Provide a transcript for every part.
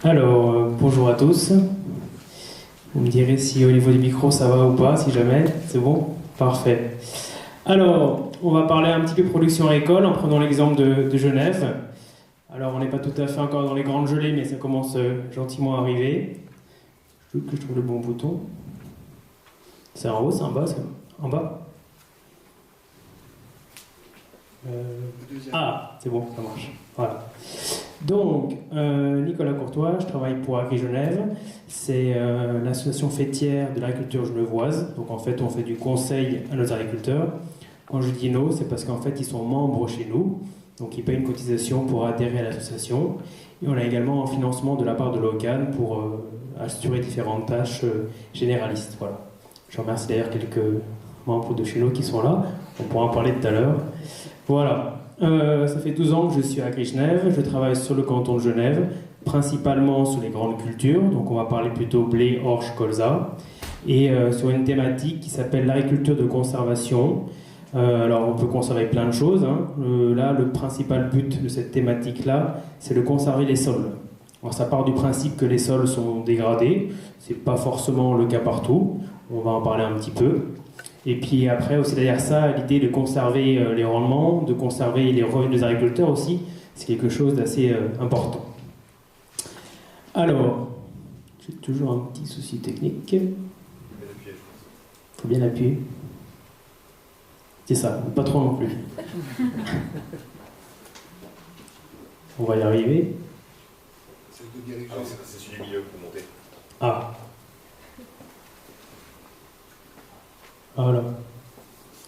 Alors, bonjour à tous. Vous me direz si au niveau du micro ça va ou pas, si jamais. C'est bon? Parfait. Alors, on va parler un petit peu production agricole en prenant l'exemple de Genève. Alors, on n'est pas tout à fait encore dans les grandes gelées, mais ça commence gentiment à arriver. Je veux que je trouve le bon bouton. C'est en haut, c'est en bas, c'est en bas. Ah, c'est bon, ça marche. Voilà. Donc, Nicolas Courtois, je travaille pour Agri-Genève. C'est l'association fêtière de l'agriculture genevoise. Donc, en fait, on fait du conseil à nos agriculteurs. Quand je dis nos, c'est parce qu'en fait, ils sont membres chez nous. Donc, ils payent une cotisation pour adhérer à l'association. Et on a également un financement de la part de l'OCAN pour assurer différentes tâches généralistes. Voilà. Je remercie d'ailleurs quelques membres de chez nous qui sont là. On pourra en parler tout à l'heure. Voilà. Ça fait 12 ans que je suis à Agri-Genève. Je travaille sur le canton de Genève, principalement sur les grandes cultures. Donc on va parler plutôt blé, orge, colza. Et sur une thématique qui s'appelle l'agriculture de conservation. Alors on peut conserver plein de choses. Là, le principal but de cette thématique-là, c'est de conserver les sols. Alors ça part du principe que les sols sont dégradés. C'est pas forcément le cas partout. On va en parler un petit peu. Et puis après, aussi derrière ça, l'idée de conserver les rendements, de conserver les revenus des agriculteurs aussi, c'est quelque chose d'assez important. Alors, j'ai toujours un petit souci technique. Il faut bien appuyer. C'est ça, pas trop non plus. On va y arriver. C'est celui du milieu pour monter. Ah. Voilà,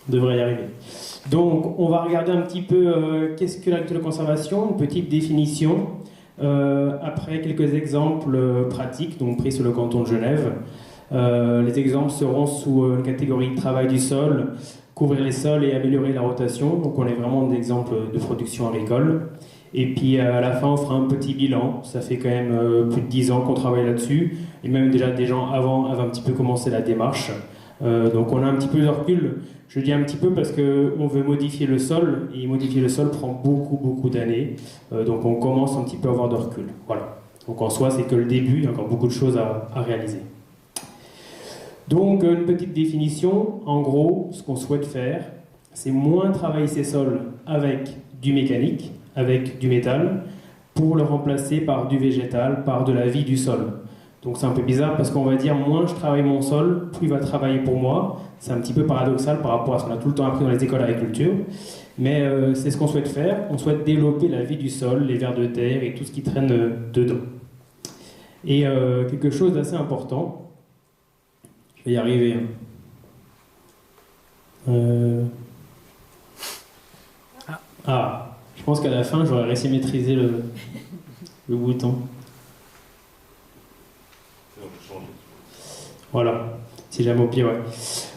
on devrait y arriver. Donc, on va regarder un petit peu qu'est-ce que l'agriculture de conservation, une petite définition. Après, quelques exemples pratiques, donc pris sur le canton de Genève. Les exemples seront sous la catégorie travail du sol, couvrir les sols et améliorer la rotation. Donc, on est vraiment des exemples de production agricole. Et puis, à la fin, on fera un petit bilan. Ça fait quand même plus de 10 ans qu'on travaille là-dessus. Et même déjà des gens avant avaient un petit peu commencé la démarche. Donc on a un petit peu de recul. Je dis un petit peu parce qu'on veut modifier le sol, et modifier le sol prend beaucoup d'années. Donc on commence un petit peu à avoir de recul. Voilà. Donc en soi, c'est que le début, il y a encore beaucoup de choses à réaliser. Donc une petite définition. En gros, ce qu'on souhaite faire, c'est moins travailler ces sols avec du mécanique, avec du métal, pour le remplacer par du végétal, par de la vie du sol. Donc c'est un peu bizarre parce qu'on va dire moins je travaille mon sol, plus il va travailler pour moi. C'est un petit peu paradoxal par rapport à ce qu'on a tout le temps appris dans les écoles d'agriculture. Mais c'est ce qu'on souhaite faire. On souhaite développer la vie du sol, les vers de terre et tout ce qui traîne dedans. Et quelque chose d'assez important. Je vais y arriver. Je pense qu'à la fin j'aurais réussi à maîtriser le bouton. Voilà, si jamais au pied, ouais.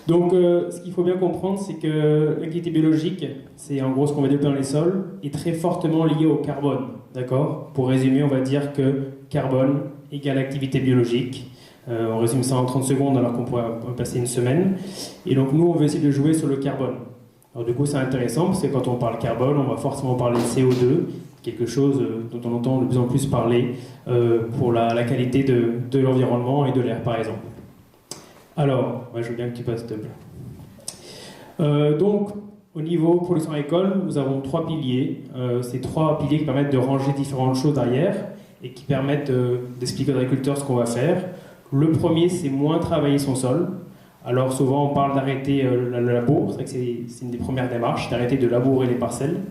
Donc, ce qu'il faut bien comprendre, c'est que l'activité biologique, c'est en gros ce qu'on va développer dans les sols, est très fortement lié au carbone, d'accord? Pour résumer, on va dire que carbone égale activité biologique. On résume ça en 30 secondes alors qu'on pourrait passer une semaine. Et donc, nous, on veut essayer de jouer sur le carbone. Alors, du coup, c'est intéressant parce que quand on parle carbone, on va forcément parler de CO2, quelque chose dont on entend de plus en plus parler pour la qualité de l'environnement et de l'air, par exemple. Alors, je veux bien que tu passes, s'il te plaît. Donc, au niveau production agricole, nous avons 3 piliers. Ces 3 piliers qui permettent de ranger différentes choses derrière et qui permettent d'expliquer aux agriculteurs ce qu'on va faire. Le premier, c'est moins travailler son sol. Alors, souvent, on parle d'arrêter le labour. C'est vrai que c'est une des premières démarches, d'arrêter de labourer les parcelles.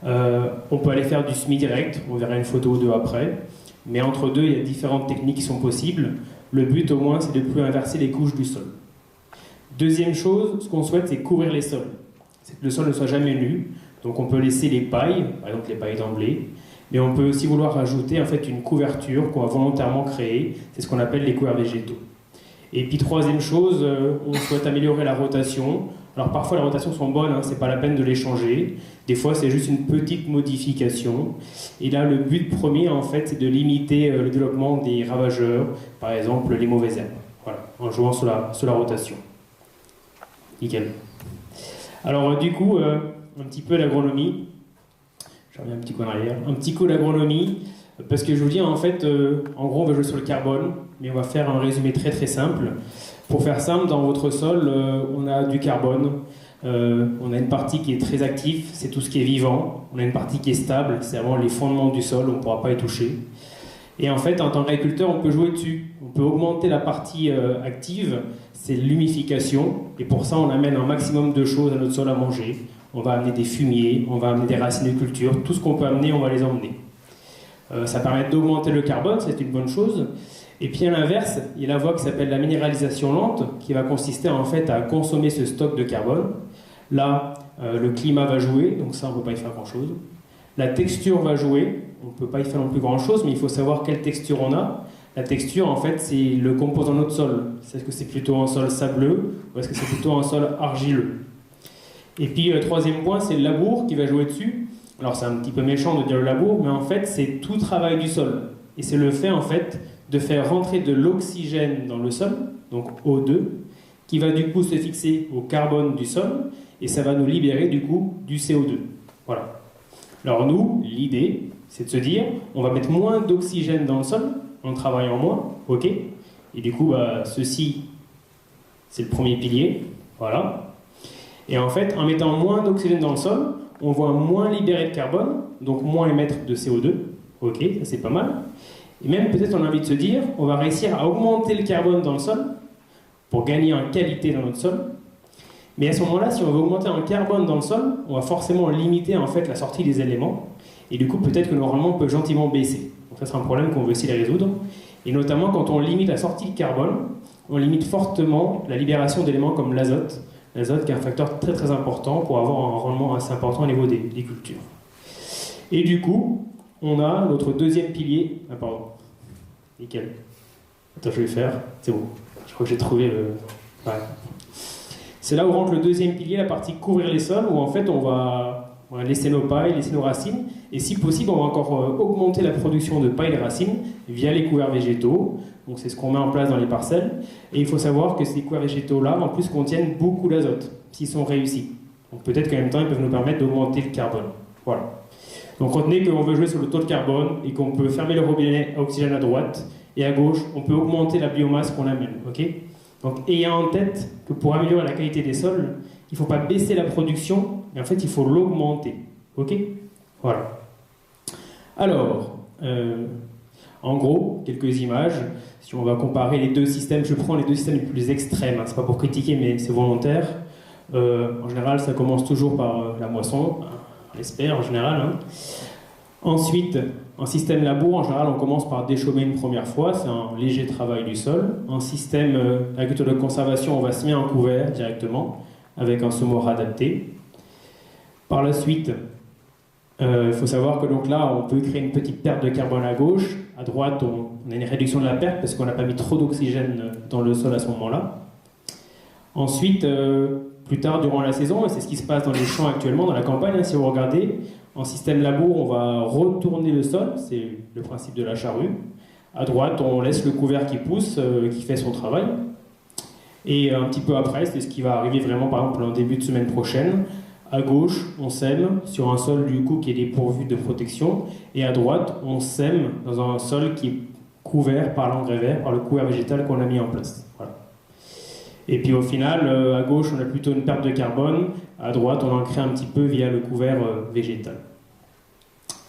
On peut aller faire du semis direct. On verra une photo ou deux après. Mais entre deux, il y a différentes techniques qui sont possibles. Le but, au moins, c'est de ne plus inverser les couches du sol. Deuxième chose, ce qu'on souhaite, c'est couvrir les sols. C'est que le sol ne soit jamais nu. Donc on peut laisser les pailles, par exemple les pailles d'emblée, mais on peut aussi vouloir rajouter en fait une couverture qu'on va volontairement créer. C'est ce qu'on appelle les couverts végétaux. Et puis troisième chose, on souhaite améliorer la rotation. Alors parfois les rotations sont bonnes, c'est pas la peine de les changer. Des fois c'est juste une petite modification. Et là le but premier en fait c'est de limiter le développement des ravageurs, par exemple les mauvaises herbes. Voilà, en jouant sur la rotation. Nickel. Alors du coup, un petit peu l'agronomie. Je reviens un petit coup en arrière. Un petit coup l'agronomie. Parce que je vous dis, en fait, en gros, on va jouer sur le carbone, mais on va faire un résumé très très simple. Pour faire simple, dans votre sol, on a du carbone, on a une partie qui est très active, c'est tout ce qui est vivant. On a une partie qui est stable, c'est vraiment les fondements du sol, on ne pourra pas y toucher. Et en fait, en tant qu'agriculteur, on peut jouer dessus. On peut augmenter la partie active, c'est l'humification. Et pour ça, on amène un maximum de choses à notre sol à manger. On va amener des fumiers, on va amener des racines de culture. Tout ce qu'on peut amener, on va les emmener. Ça permet d'augmenter le carbone, c'est une bonne chose. Et puis à l'inverse, il y a la voie qui s'appelle la minéralisation lente, qui va consister en fait à consommer ce stock de carbone. Là, le climat va jouer, donc ça on ne peut pas y faire grand-chose. La texture va jouer, on ne peut pas y faire non plus grand-chose, mais il faut savoir quelle texture on a. La texture, en fait, c'est le composant de notre sol. Est-ce que c'est plutôt un sol sableux ou est-ce que c'est plutôt un sol argileux? Et puis, le troisième point, c'est le labour qui va jouer dessus. Alors, c'est un petit peu méchant de dire le labour, mais en fait, c'est tout travail du sol. Et c'est le fait, en fait, de faire rentrer de l'oxygène dans le sol, donc O2, qui va du coup se fixer au carbone du sol, et ça va nous libérer du coup du CO2. Voilà. Alors nous, l'idée, c'est de se dire, on va mettre moins d'oxygène dans le sol, en travaillant moins, ok? Et du coup, ceci, c'est le premier pilier, voilà. Et en fait, en mettant moins d'oxygène dans le sol, on va moins libérer de carbone, donc moins émettre de CO2, ok, ça c'est pas mal. Et même peut-être on a envie de se dire, on va réussir à augmenter le carbone dans le sol, pour gagner en qualité dans notre sol. Mais à ce moment-là, si on veut augmenter en carbone dans le sol, on va forcément limiter en fait la sortie des éléments. Et du coup, peut-être que le rendement peut gentiment baisser. Donc ça, c'est un problème qu'on veut essayer de résoudre. Et notamment, quand on limite la sortie de carbone, on limite fortement la libération d'éléments comme l'azote. L'azote qui est un facteur très très important pour avoir un rendement assez important au niveau des cultures. Et du coup, on a notre deuxième pilier. Ah pardon. Nickel. Attends, je vais faire. C'est bon. Je crois que j'ai trouvé le... Ouais. C'est là où rentre le deuxième pilier, la partie couvrir les sols, où en fait on va laisser nos pailles, laisser nos racines, et si possible on va encore augmenter la production de pailles et racines via les couverts végétaux. Donc c'est ce qu'on met en place dans les parcelles. Et il faut savoir que ces couverts végétaux-là, en plus, contiennent beaucoup d'azote, s'ils sont réussis. Donc peut-être qu'en même temps ils peuvent nous permettre d'augmenter le carbone. Voilà. Donc retenez qu'on veut jouer sur le taux de carbone et qu'on peut fermer le robinet à oxygène à droite, et à gauche, on peut augmenter la biomasse qu'on amène. Okay, donc, ayez en tête que pour améliorer la qualité des sols, il ne faut pas baisser la production, mais en fait, il faut l'augmenter. Ok? Voilà. Alors, en gros, quelques images. Si on va comparer les deux systèmes, je prends les deux systèmes les plus extrêmes. Hein, c'est pas pour critiquer, mais c'est volontaire. En général, ça commence toujours par la moisson. On l'espère, en général. Hein. Ensuite, en système labour, en général, on commence par déchaumer une première fois, c'est un léger travail du sol. En système agriculture de conservation, on va semer en couvert directement, avec un semoir adapté. Par la suite, il faut savoir que donc là, on peut créer une petite perte de carbone à gauche. À droite, on a une réduction de la perte parce qu'on n'a pas mis trop d'oxygène dans le sol à ce moment-là. Ensuite, plus tard durant la saison, et c'est ce qui se passe dans les champs actuellement, dans la campagne, hein, si vous regardez, en système labour, on va retourner le sol, c'est le principe de la charrue. À droite, on laisse le couvert qui pousse, qui fait son travail. Et un petit peu après, c'est ce qui va arriver vraiment, par exemple, en début de semaine prochaine. À gauche, on sème sur un sol du coup qui est dépourvu de protection. Et à droite, on sème dans un sol qui est couvert par l'engrais vert, par le couvert végétal qu'on a mis en place. Voilà. Et puis au final, à gauche, on a plutôt une perte de carbone. À droite, on en crée un petit peu via le couvert végétal.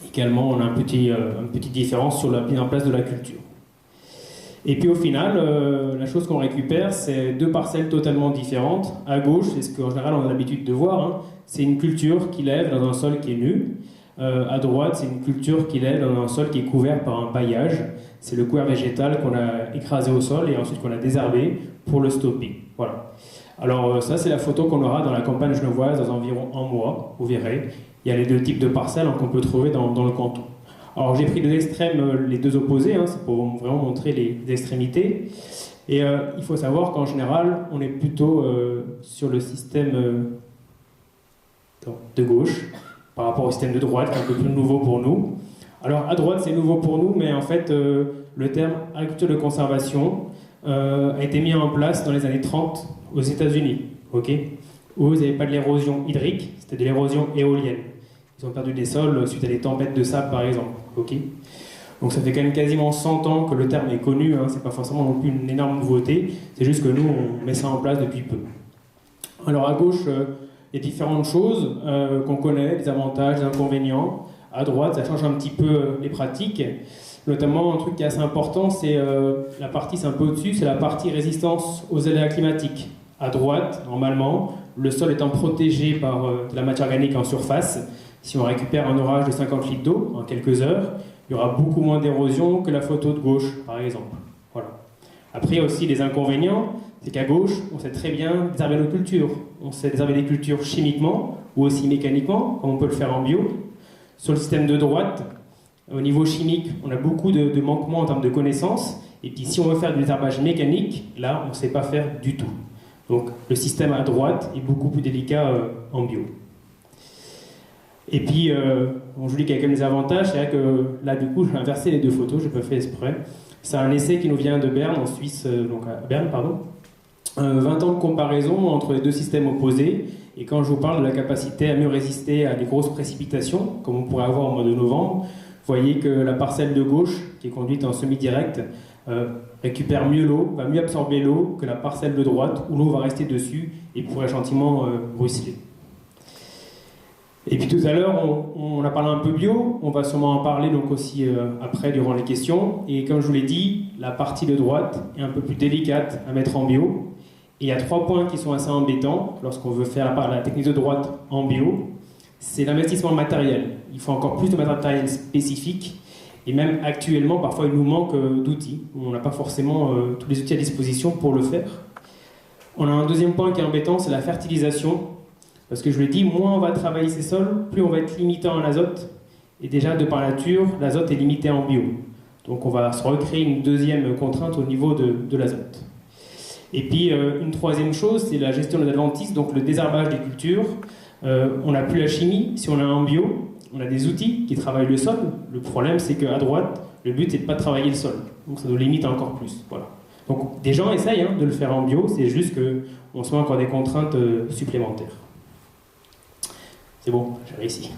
Également, on a une petite différence sur la mise en place de la culture. Et puis au final, la chose qu'on récupère, c'est deux parcelles totalement différentes. À gauche, c'est ce qu'en général on a l'habitude de voir, hein, c'est une culture qui lève dans un sol qui est nu. À droite, c'est une culture qui lève dans un sol qui est couvert par un paillage. C'est le couvert végétal qu'on a écrasé au sol et ensuite qu'on a désherbé pour le stopper. Voilà. Alors ça, c'est la photo qu'on aura dans la campagne genevoise dans environ un mois. Vous verrez, il y a les deux types de parcelles qu'on peut trouver dans le canton. Alors j'ai pris deux extrêmes, les deux opposés, hein, c'est pour vraiment montrer les extrémités. Et il faut savoir qu'en général, on est plutôt sur le système de gauche par rapport au système de droite, qui est un peu plus nouveau pour nous. Alors à droite, c'est nouveau pour nous, mais en fait, le terme agriculture de conservation a été mis en place dans les années 30 aux États-Unis, okay, où vous n'avez pas de l'érosion hydrique, c'était de l'érosion éolienne. Ils ont perdu des sols suite à des tempêtes de sable, par exemple. Okay. Donc ça fait quand même quasiment 100 ans que le terme est connu, hein, c'est pas forcément non plus une énorme nouveauté, c'est juste que nous on met ça en place depuis peu. Alors à gauche, il y a différentes choses qu'on connaît, des avantages, des inconvénients. À droite, ça change un petit peu les pratiques. Notamment, un truc qui est assez important, c'est la partie, c'est un peu au-dessus, c'est la partie résistance aux aléas climatiques. À droite, normalement, le sol étant protégé par de la matière organique en surface, si on récupère un orage de 50 litres d'eau en quelques heures, il y aura beaucoup moins d'érosion que la photo de gauche, par exemple. Voilà. Après, il y a aussi des inconvénients, c'est qu'à gauche, on sait très bien désherber nos cultures. On sait désherber des cultures chimiquement ou aussi mécaniquement, comme on peut le faire en bio. Sur le système de droite, au niveau chimique, on a beaucoup de manquements en termes de connaissances. Et puis si on veut faire du désherbage mécanique, là, on ne sait pas faire du tout. Donc le système à droite est beaucoup plus délicat en bio. Et puis, je vous dis qu'il y a quand même des avantages. C'est vrai que là, du coup, j'ai inversé les deux photos, je n'ai pas fait exprès. C'est un essai qui nous vient de Berne, en Suisse, donc à Berne, pardon. 20 ans de comparaison entre les deux systèmes opposés. Et quand je vous parle de la capacité à mieux résister à des grosses précipitations, comme on pourrait avoir au mois de novembre, vous voyez que la parcelle de gauche, qui est conduite en semi-direct, récupère mieux l'eau, va mieux absorber l'eau que la parcelle de droite, où l'eau va rester dessus et pourrait gentiment ruisseler. Et puis tout à l'heure, on a parlé un peu bio, on va sûrement en parler donc aussi après durant les questions. Et comme je vous l'ai dit, la partie de droite est un peu plus délicate à mettre en bio. Et il y a 3 points qui sont assez embêtants lorsqu'on veut faire la technique de droite en bio. C'est l'investissement matériel. Il faut encore plus de matériel spécifique. Et même actuellement, parfois, il nous manque d'outils. On n'a pas forcément tous les outils à disposition pour le faire. On a un deuxième point qui est embêtant, c'est la fertilisation. Parce que je l'ai dit, moins on va travailler ces sols, plus on va être limité en azote. Et déjà, de par nature, l'azote est limité en bio. Donc on va se recréer une deuxième contrainte au niveau de l'azote. Et puis, une troisième chose, c'est la gestion de l'adventice, donc le désherbage des cultures. On n'a plus la chimie, si on a un bio, on a des outils qui travaillent le sol. Le problème, c'est qu'à droite, le but, c'est de ne pas travailler le sol. Donc ça nous limite encore plus. Voilà. Donc des gens essayent de le faire en bio, c'est juste qu'on se met encore des contraintes supplémentaires. C'est bon, j'ai réussi.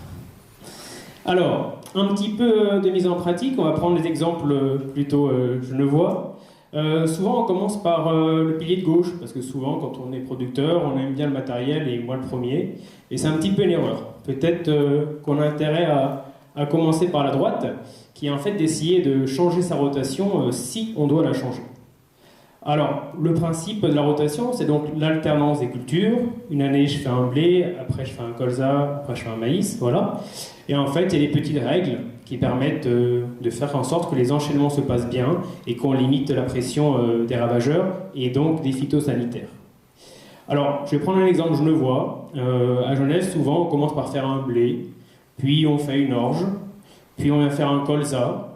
Alors, un petit peu de mise en pratique, on va prendre des exemples plutôt genevois. Souvent on commence par le pilier de gauche, parce que souvent quand on est producteur, on aime bien le matériel, et moi le premier, et c'est un petit peu une erreur. Peut-être qu'on a intérêt à commencer par la droite, qui est en fait d'essayer de changer sa rotation si on doit la changer. Alors, le principe de la rotation, c'est donc l'alternance des cultures. Une année, je fais un blé, après je fais un colza, après je fais un maïs, voilà. Et en fait, il y a des petites règles qui permettent de faire en sorte que les enchaînements se passent bien et qu'on limite la pression des ravageurs et donc des phytosanitaires. Alors, je vais prendre un exemple genevois. À Genève, souvent, on commence par faire un blé, puis on fait une orge, puis on va faire un colza.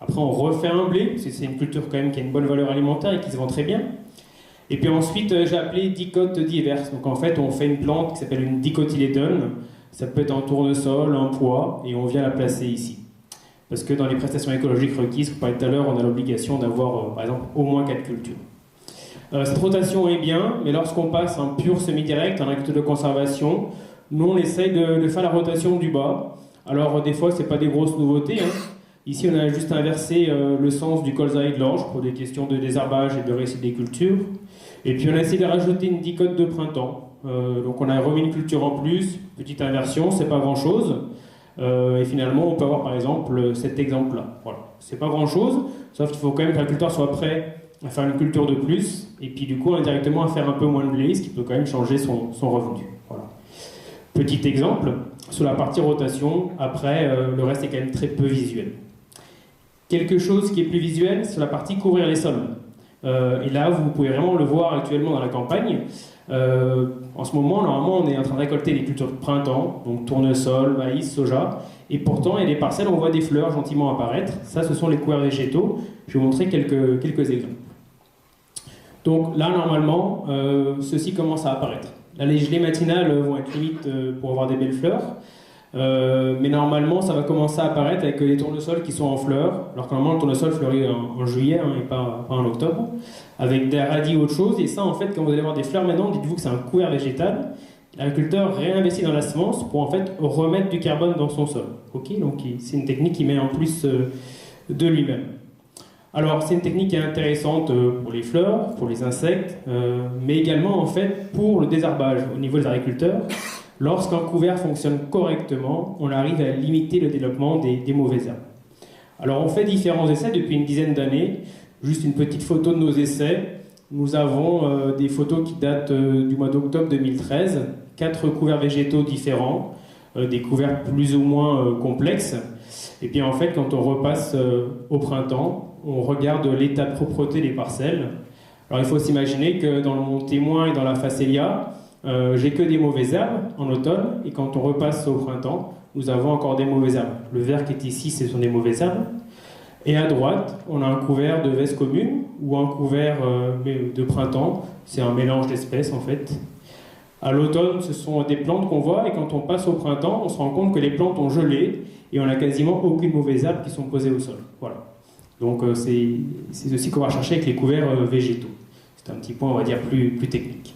Après, on refait un blé, parce que c'est une culture quand même qui a une bonne valeur alimentaire et qui se vend très bien. Et puis ensuite, j'ai appelé dicote diverse. Donc en fait, on fait une plante qui s'appelle une dicotylédone. Ça peut être un tournesol, un pois, et on vient la placer ici. Parce que dans les prestations écologiques requises, comme je parlais tout à l'heure, on a l'obligation d'avoir, par exemple, au moins 4 cultures. Cette rotation est bien, mais lorsqu'on passe en pur semi-direct, en agriculture de conservation, nous, on essaye de faire la rotation du bas. Alors, des fois, ce n'est pas des grosses nouveautés, Ici, on a juste inversé le sens du colza et de l'orge pour des questions de désherbage et de récit des cultures. Et puis, on a essayé de rajouter une dicote de printemps. Donc, on a remis une culture en plus, petite inversion, c'est pas grand-chose. Et finalement, on peut avoir par exemple cet exemple-là. Voilà. C'est pas grand-chose, sauf qu'il faut quand même que l'agriculteur soit prêt à faire une culture de plus, et puis du coup, indirectement, à faire un peu moins de blé, ce qui peut quand même changer son revenu. Voilà. Petit exemple, sur la partie rotation, après, le reste est quand même très peu visuel. Quelque chose qui est plus visuel, c'est la partie couvrir les sols. Et là, vous pouvez vraiment le voir actuellement dans la campagne. En ce moment, normalement, on est en train de récolter des cultures de printemps, donc tournesol, maïs, soja, et pourtant, il y a des parcelles où on voit des fleurs gentiment apparaître. Ça, ce sont les couverts végétaux. Je vais vous montrer quelques exemples. Donc là, normalement, ceux-ci commencent à apparaître. Là, les gelées matinales vont être limites pour avoir des belles fleurs. Mais normalement, ça va commencer à apparaître avec les tournesols qui sont en fleurs, alors que normalement, le tournesol fleurit en juillet et pas en octobre, avec des radis ou autre chose. Et ça, en fait, quand vous allez avoir des fleurs maintenant, dites-vous que c'est un couvert végétal. L'agriculteur réinvestit dans la semence pour en fait remettre du carbone dans son sol. Okay, donc c'est une technique qui met en plus de lui-même. Alors c'est une technique qui est intéressante pour les fleurs, pour les insectes, mais également en fait pour le désherbage au niveau des agriculteurs. Lorsqu'un couvert fonctionne correctement, on arrive à limiter le développement des mauvaises herbes. Alors on fait différents essais depuis une dizaine d'années. Juste une petite photo de nos essais. Nous avons des photos qui datent du mois d'octobre 2013, 4 couverts végétaux différents, des couverts plus ou moins complexes. Et puis en fait, quand on repasse au printemps, on regarde l'état de propreté des parcelles. Alors il faut s'imaginer que dans mon témoin et dans la Phacelia, j'ai que des mauvaises herbes en automne, et quand on repasse au printemps, nous avons encore des mauvaises herbes. Le vert qui est ici, ce sont des mauvaises herbes. Et à droite, on a un couvert de veste commune ou un couvert de printemps. C'est un mélange d'espèces en fait. À l'automne, ce sont des plantes qu'on voit, et quand on passe au printemps, on se rend compte que les plantes ont gelé et on n'a quasiment aucune mauvaise herbe qui sont posées au sol. Voilà. Donc c'est aussi qu'on va chercher avec les couverts végétaux. C'est un petit point, on va dire, plus technique.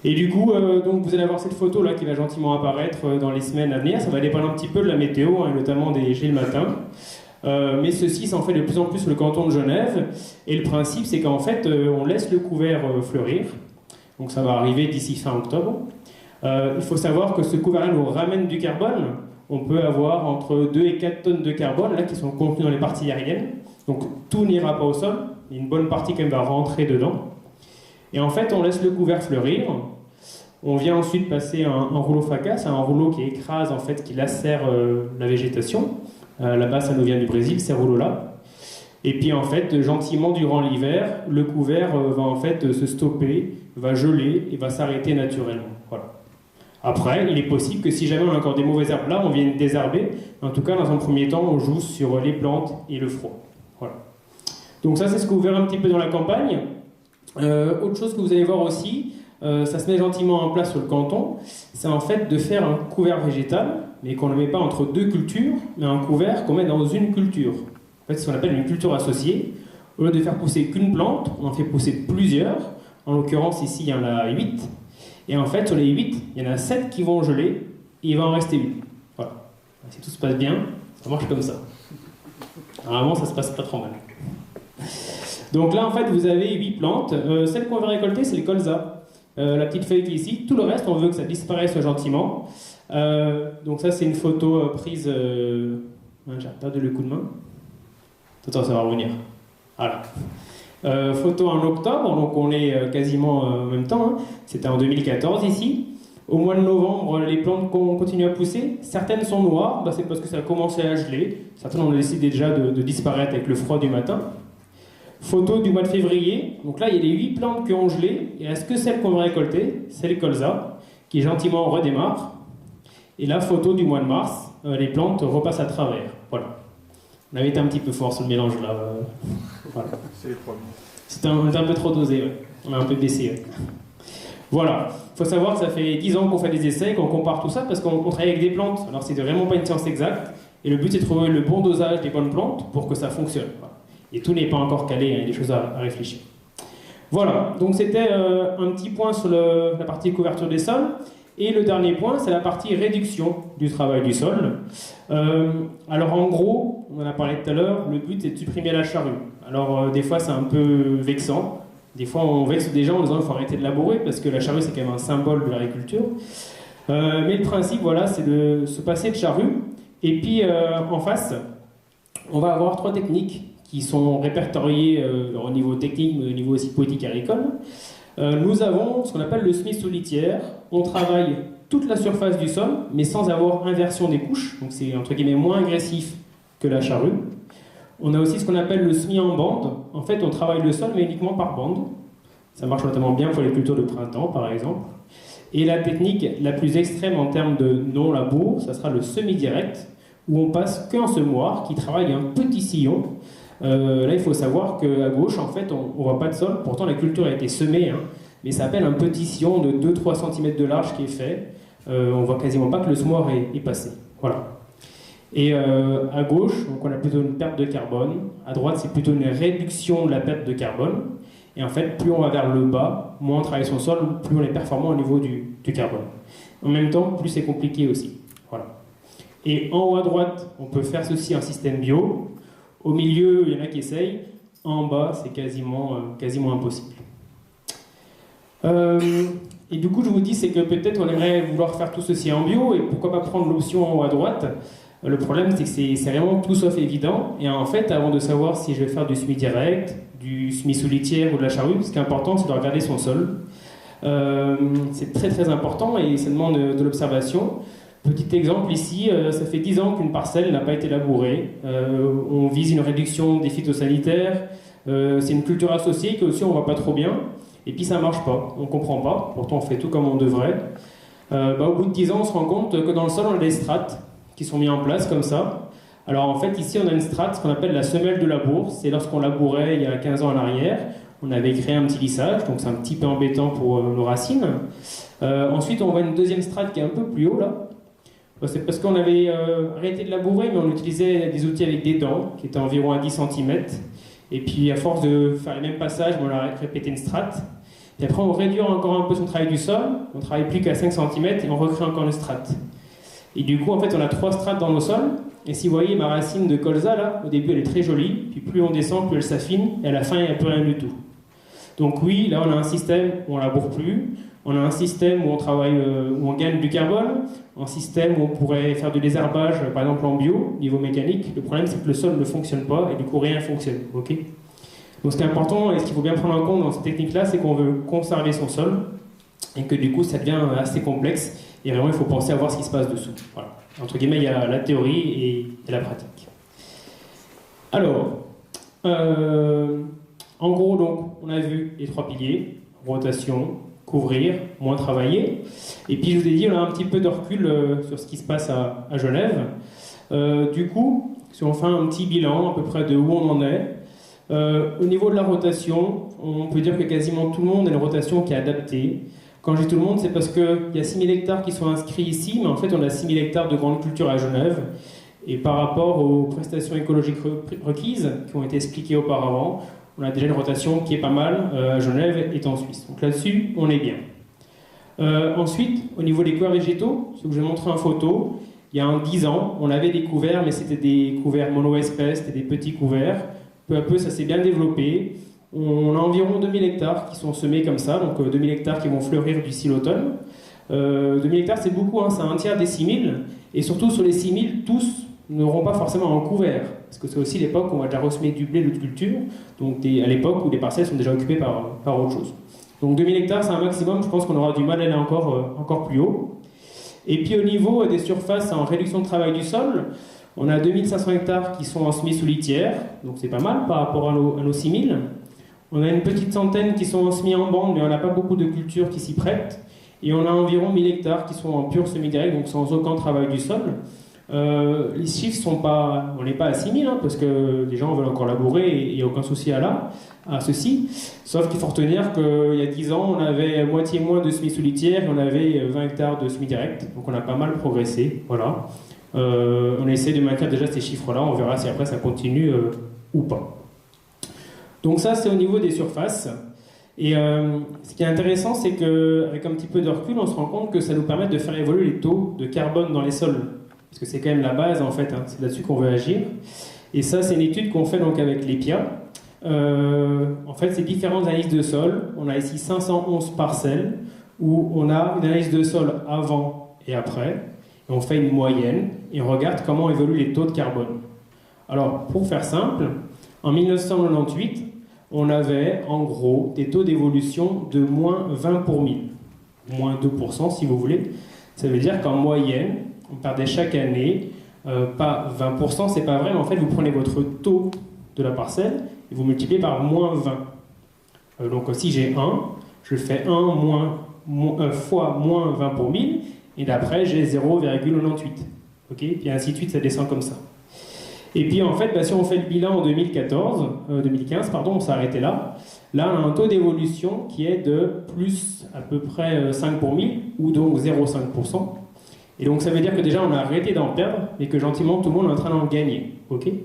Et du coup, donc vous allez avoir cette photo là qui va gentiment apparaître dans les semaines à venir. Ça va dépendre un petit peu de la météo, hein, notamment des gels le matin. Mais ceci s'en fait de plus en plus sur le canton de Genève. Et le principe, c'est qu'en fait, on laisse le couvert fleurir. Donc ça va arriver d'ici fin octobre. Il faut savoir que ce couvert-là nous ramène du carbone. On peut avoir entre 2 et 4 tonnes de carbone là, qui sont contenues dans les parties aériennes. Donc tout n'ira pas au sol. Une bonne partie quand même va rentrer dedans. Et en fait, on laisse le couvert fleurir. On vient ensuite passer un rouleau faca, c'est un rouleau qui écrase, en fait, qui lacère la végétation. Là-bas, ça nous vient du Brésil, ces rouleaux-là. Et puis, en fait, gentiment, durant l'hiver, le couvert va en fait se stopper, va geler et va s'arrêter naturellement. Voilà. Après, il est possible que si jamais on a encore des mauvaises herbes là, on vienne désherber. En tout cas, dans un premier temps, on joue sur les plantes et le froid. Voilà. Donc ça, c'est ce que vous verrez un petit peu dans la campagne. Autre chose que vous allez voir aussi, ça se met gentiment en place sur le canton, c'est en fait de faire un couvert végétal, mais qu'on ne met pas entre 2 cultures, mais un couvert qu'on met dans une culture. En fait, c'est ce qu'on appelle une culture associée. Au lieu de faire pousser qu'une plante, on en fait pousser plusieurs. En l'occurrence, ici, il y en a 8. Et en fait, sur les 8, il y en a 7 qui vont geler, et il va en rester 8. Voilà. Si tout se passe bien, ça marche comme ça. Normalement, ça se passe pas trop mal. Donc là, en fait, vous avez 8 plantes. Celle qu'on va récolter, c'est le colza. La petite feuille qui est ici. Tout le reste, on veut que ça disparaisse gentiment. Donc ça, c'est une photo prise... j'ai perdu le coup de main. Attends, ça va revenir. Voilà. Photo en octobre, donc on est quasiment en même temps. Hein. C'était en 2014 ici. Au mois de novembre, les plantes continuent à pousser. Certaines sont noires, bah, c'est parce que ça a commencé à geler. Certaines ont décidé déjà de disparaître avec le froid du matin. Photo du mois de février. Donc là, il y a les 8 plantes qui ont gelé. Il reste que celle qu'on va récolter, c'est le colza, qui gentiment redémarre. Et là, photo du mois de mars. Les plantes repassent à travers. Voilà. On avait été un petit peu fort sur le mélange là. Voilà. C'est les premiers. C'était un peu trop dosé, ouais. On a un peu baissé. Ouais. Voilà. Il faut savoir que ça fait 10 ans qu'on fait des essais, qu'on compare tout ça, parce qu'on travaille avec des plantes. Alors c'est vraiment pas une science exacte. Et le but, c'est de trouver le bon dosage des bonnes plantes pour que ça fonctionne. Voilà. Et tout n'est pas encore calé, hein, il y a des choses à réfléchir. Voilà, donc c'était un petit point sur la partie couverture des sols. Et le dernier point, c'est la partie réduction du travail du sol. Alors en gros, on en a parlé tout à l'heure, le but c'est de supprimer la charrue. Alors des fois c'est un peu vexant. Des fois on vexe des gens en disant qu'il faut arrêter de labourer parce que la charrue c'est quand même un symbole de l'agriculture. Mais le principe, voilà, c'est de se passer de charrue. Et puis en face, on va avoir 3 techniques qui sont répertoriées au niveau technique, mais au niveau aussi politique agricole. Nous avons ce qu'on appelle le semis sous litière. On travaille toute la surface du sol, mais sans avoir inversion des couches. Donc c'est entre guillemets moins agressif que la charrue. On a aussi ce qu'on appelle le semis en bande. En fait, on travaille le sol, mais uniquement par bande. Ça marche notamment bien pour les cultures de printemps, par exemple. Et la technique la plus extrême en termes de non-labour, ça sera le semi-direct, où on passe qu'un semoir qui travaille un petit sillon. Là, il faut savoir qu'à gauche, en fait, on ne voit pas de sol. Pourtant, la culture a été semée, hein, mais ça s'appelle un petit sillon de 2-3 cm de large qui est fait. On ne voit quasiment pas que le semoir est passé. Voilà. Et à gauche, donc on a plutôt une perte de carbone. À droite, c'est plutôt une réduction de la perte de carbone. Et en fait, plus on va vers le bas, moins on travaille son sol, plus on est performant au niveau du carbone. En même temps, plus c'est compliqué aussi. Voilà. Et en haut à droite, on peut faire ceci un système bio, Au milieu, il y en a qui essayent. En bas, c'est quasiment impossible. Et du coup, je vous dis, c'est que peut-être on aimerait vouloir faire tout ceci en bio, et pourquoi pas prendre l'option en haut à droite. Le problème, c'est que c'est vraiment tout sauf évident. Et en fait, avant de savoir si je vais faire du semi-direct, du semi-sous litière ou de la charrue, ce qui est important, c'est de regarder son sol. C'est très très important et ça demande de l'observation. Petit exemple ici, ça fait 10 ans qu'une parcelle n'a pas été labourée. On vise une réduction des phytosanitaires. C'est une culture associée que aussi on ne voit pas trop bien. Et puis ça ne marche pas, on ne comprend pas. Pourtant on fait tout comme on devrait. Au bout de 10 ans, on se rend compte que dans le sol, on a des strates qui sont mises en place comme ça. Alors en fait, ici, on a une strate, ce qu'on appelle la semelle de labour. C'est lorsqu'on labourait il y a 15 ans en arrière. On avait créé un petit lissage, donc c'est un petit peu embêtant pour nos racines. Ensuite, on voit une deuxième strate qui est un peu plus haut là. C'est parce qu'on avait arrêté de labourer, mais on utilisait des outils avec des dents, qui étaient environ à 10 cm. Et puis, à force de faire les mêmes passages, on a répété une strate. Et après, on réduit encore un peu son travail du sol. On ne travaille plus qu'à 5 cm et on recrée encore une strate. Et du coup, en fait, on a 3 strates dans nos sols. Et si vous voyez ma racine de colza, là, au début, elle est très jolie. Puis plus on descend, plus elle s'affine. Et à la fin, il n'y a plus rien du tout. Donc oui, là, on a un système où on ne laboure plus. On a un système où on travaille, où on gagne du carbone. Un système où on pourrait faire de désherbage, par exemple en bio, niveau mécanique. Le problème, c'est que le sol ne fonctionne pas et du coup, rien ne fonctionne. Okay, donc ce qui est important et ce qu'il faut bien prendre en compte dans cette technique-là, c'est qu'on veut conserver son sol et que du coup, ça devient assez complexe. Et vraiment, il faut penser à voir ce qui se passe dessous. Voilà. Entre guillemets, il y a la théorie et la pratique. Alors, en gros, donc, on a vu les 3 piliers, rotation, couvrir, moins travailler. Et puis, je vous ai dit, on a un petit peu de recul sur ce qui se passe à Genève. Du coup, si on fait un petit bilan à peu près de où on en est, au niveau de la rotation, on peut dire que quasiment tout le monde a une rotation qui est adaptée. Quand je dis tout le monde, c'est parce qu'il y a 6000 hectares qui sont inscrits ici, mais en fait, on a 6000 hectares de grandes cultures à Genève. Et par rapport aux prestations écologiques requises, qui ont été expliquées auparavant, on a déjà une rotation qui est pas mal à Genève et en Suisse. Donc là-dessus, on est bien. Ensuite, au niveau des couverts végétaux, ce que je vais montrer en photo, il y a 10 ans, on avait des couverts, mais c'était des couverts mono-espèces, c'était des petits couverts. Peu à peu, ça s'est bien développé. On a environ 2000 hectares qui sont semés comme ça, donc 2000 hectares qui vont fleurir d'ici l'automne. 2000 hectares, c'est beaucoup, hein, c'est un tiers des 6000. Et surtout, sur les 6000, tous n'auront pas forcément un couvert. Parce que c'est aussi l'époque où on va déjà ressemer du blé, d'autres cultures. Donc à l'époque où les parcelles sont déjà occupées par autre chose. Donc 2000 hectares, c'est un maximum. Je pense qu'on aura du mal à aller encore plus haut. Et puis au niveau des surfaces en réduction de travail du sol, on a 2500 hectares qui sont en semi-sous litière. Donc c'est pas mal par rapport à nos 6000. On a une petite centaine qui sont en semis en bande, mais on n'a pas beaucoup de cultures qui s'y prêtent. Et on a environ 1000 hectares qui sont en pur semi-direct, donc sans aucun travail du sol. Les chiffres sont pas... On n'est pas à 6000, hein, parce que les gens veulent encore labourer et il n'y a aucun souci à ceci. Sauf qu'il faut retenir qu'il y a 10 ans, on avait moitié moins de semis sous litière et on avait 20 hectares de semi-direct. Donc on a pas mal progressé. Voilà. On essaie de maintenir déjà ces chiffres-là. On verra si après ça continue ou pas. Donc ça, c'est au niveau des surfaces. Et ce qui est intéressant, c'est qu'avec un petit peu de recul, on se rend compte que ça nous permet de faire évoluer les taux de carbone dans les sols. Parce que c'est quand même la base, en fait. Hein, c'est là-dessus qu'on veut agir. Et ça, c'est une étude qu'on fait donc avec l'EPIA. En fait, c'est différentes analyses de sol. On a ici 511 parcelles où on a une analyse de sol avant et après. Et on fait une moyenne et on regarde comment évoluent les taux de carbone. Alors, pour faire simple, en 1998, on avait en gros des taux d'évolution de moins 20 pour 1000, moins 2% si vous voulez. Ça veut dire qu'en moyenne, on perdait chaque année, pas 20%, c'est pas vrai, mais en fait vous prenez votre taux de la parcelle et vous multipliez par moins 20. Donc si j'ai 1, je fais 1 fois moins 20 pour 1000, et d'après j'ai 0,98. Okay, puis ainsi de suite, ça descend comme ça. Et puis en fait, si on fait le bilan en 2015, on s'est arrêté là. Là, on a un taux d'évolution qui est de plus à peu près 5 pour 1000, ou donc 0,5%. Et donc ça veut dire que déjà on a arrêté d'en perdre, et que gentiment tout le monde est en train d'en gagner. Okay,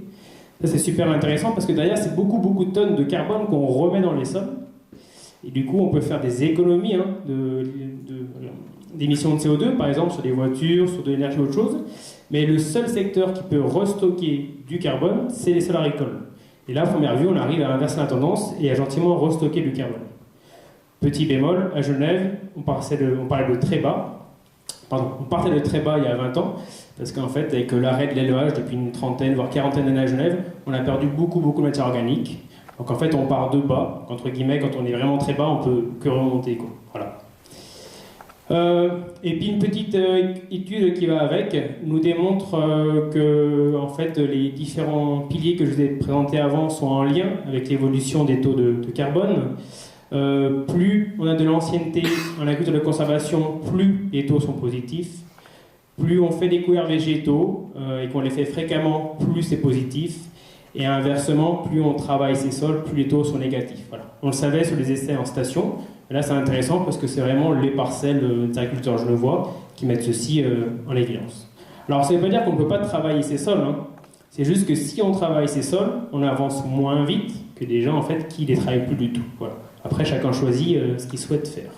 ça c'est super intéressant, parce que derrière c'est beaucoup de tonnes de carbone qu'on remet dans les sols. Et du coup on peut faire des économies d'émissions de CO2, par exemple sur des voitures, sur de l'énergie ou autre chose. Mais le seul secteur qui peut restocker du carbone, c'est les sols agricoles. Et là, à première vue, on arrive à inverser la tendance et à gentiment restocker du carbone. Petit bémol, à Genève, on parlait de très bas. On partait de très bas il y a 20 ans, parce qu'en fait, avec l'arrêt de l'élevage depuis une trentaine, voire quarantaine d'années à Genève, on a perdu beaucoup de matière organique. Donc en fait, on part de bas, entre guillemets, quand on est vraiment très bas, on peut que remonter, quoi. Voilà. Et puis une petite étude qui va avec nous démontre que en fait, les différents piliers que je vous ai présentés avant sont en lien avec l'évolution des taux de carbone. Plus on a de l'ancienneté en agriculture de conservation, plus les taux sont positifs. Plus on fait des couverts végétaux et qu'on les fait fréquemment, plus c'est positif. Et inversement, plus on travaille ces sols, plus les taux sont négatifs. Voilà. On le savait sur les essais en station. Et là, c'est intéressant parce que c'est vraiment les parcelles des agriculteurs genevois qui mettent ceci en évidence. Alors, ça ne veut pas dire qu'on ne peut pas travailler ces sols. Hein. C'est juste que si on travaille ces sols, on avance moins vite que des gens en fait, qui ne les travaillent plus du tout. Voilà. Après, chacun choisit ce qu'il souhaite faire.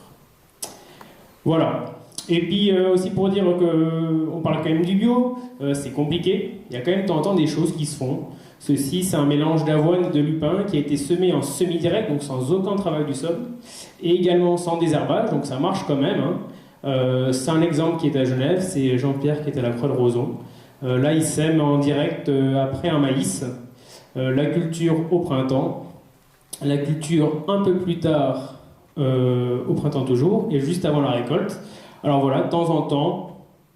Voilà. Et puis aussi pour dire qu'on parle quand même du bio, c'est compliqué. Il y a quand même de temps en temps des choses qui se font. Ceci, c'est un mélange d'avoine et de lupin qui a été semé en semi-direct, donc sans aucun travail du sol, et également sans désherbage, donc ça marche quand même. Hein. C'est un exemple qui est à Genève, c'est Jean-Pierre qui est à la Croix de Roson. Là, il sème en direct après un maïs, la culture au printemps, la culture un peu plus tard au printemps toujours, et juste avant la récolte. Alors voilà, de temps en temps,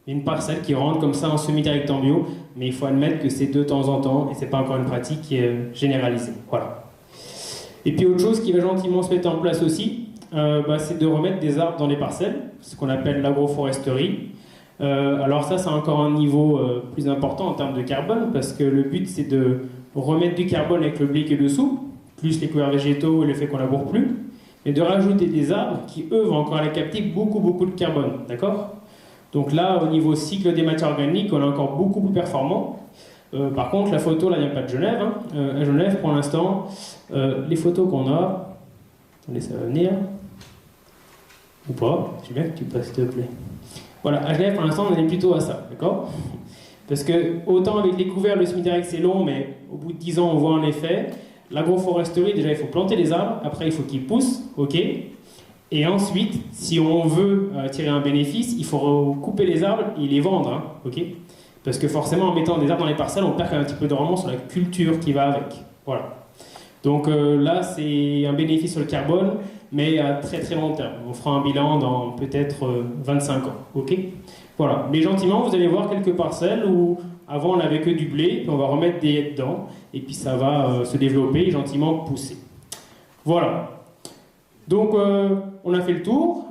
il y a une parcelle qui rentre comme ça en semi-direct en bio, mais il faut admettre que c'est de temps en temps, et c'est pas encore une pratique qui est généralisée. Voilà. Et puis autre chose qui va gentiment se mettre en place aussi, c'est de remettre des arbres dans les parcelles, ce qu'on appelle l'agroforesterie. Alors ça, c'est encore un niveau plus important en termes de carbone, parce que le but c'est de remettre du carbone avec le blé qui est dessous, plus les couverts végétaux et le fait qu'on laboure plus, mais de rajouter des arbres qui, eux, vont encore aller capter beaucoup de carbone, d'accord ? Donc là, au niveau cycle des matières organiques, on est encore beaucoup plus performant. Par contre, la photo, là, il n'y a pas de Genève. Hein. À Genève, pour l'instant, les photos qu'on a... Attendez, ça va venir. Ou pas. Je veux bien que tu passes, s'il te plaît. Voilà, à Genève, pour l'instant, on en est plutôt à ça, d'accord ? Parce que, autant avec les couverts, le semi-direct, c'est long, mais au bout de 10 ans, on voit un effet. L'agroforesterie, déjà, il faut planter les arbres. Après, il faut qu'ils poussent, ok ? Et ensuite, si on veut tirer un bénéfice, il faut couper les arbres et les vendre, hein, ok ? Parce que forcément, en mettant des arbres dans les parcelles, on perd quand même un petit peu de rendement sur la culture qui va avec. Voilà. Donc là, c'est un bénéfice sur le carbone, mais à très long terme. On fera un bilan dans peut-être 25 ans, ok ? Voilà. Mais gentiment, vous allez voir quelques parcelles où avant on n'avait que du blé, puis on va remettre des haies dedans, et puis ça va se développer et gentiment pousser. Voilà. Donc, on a fait le tour.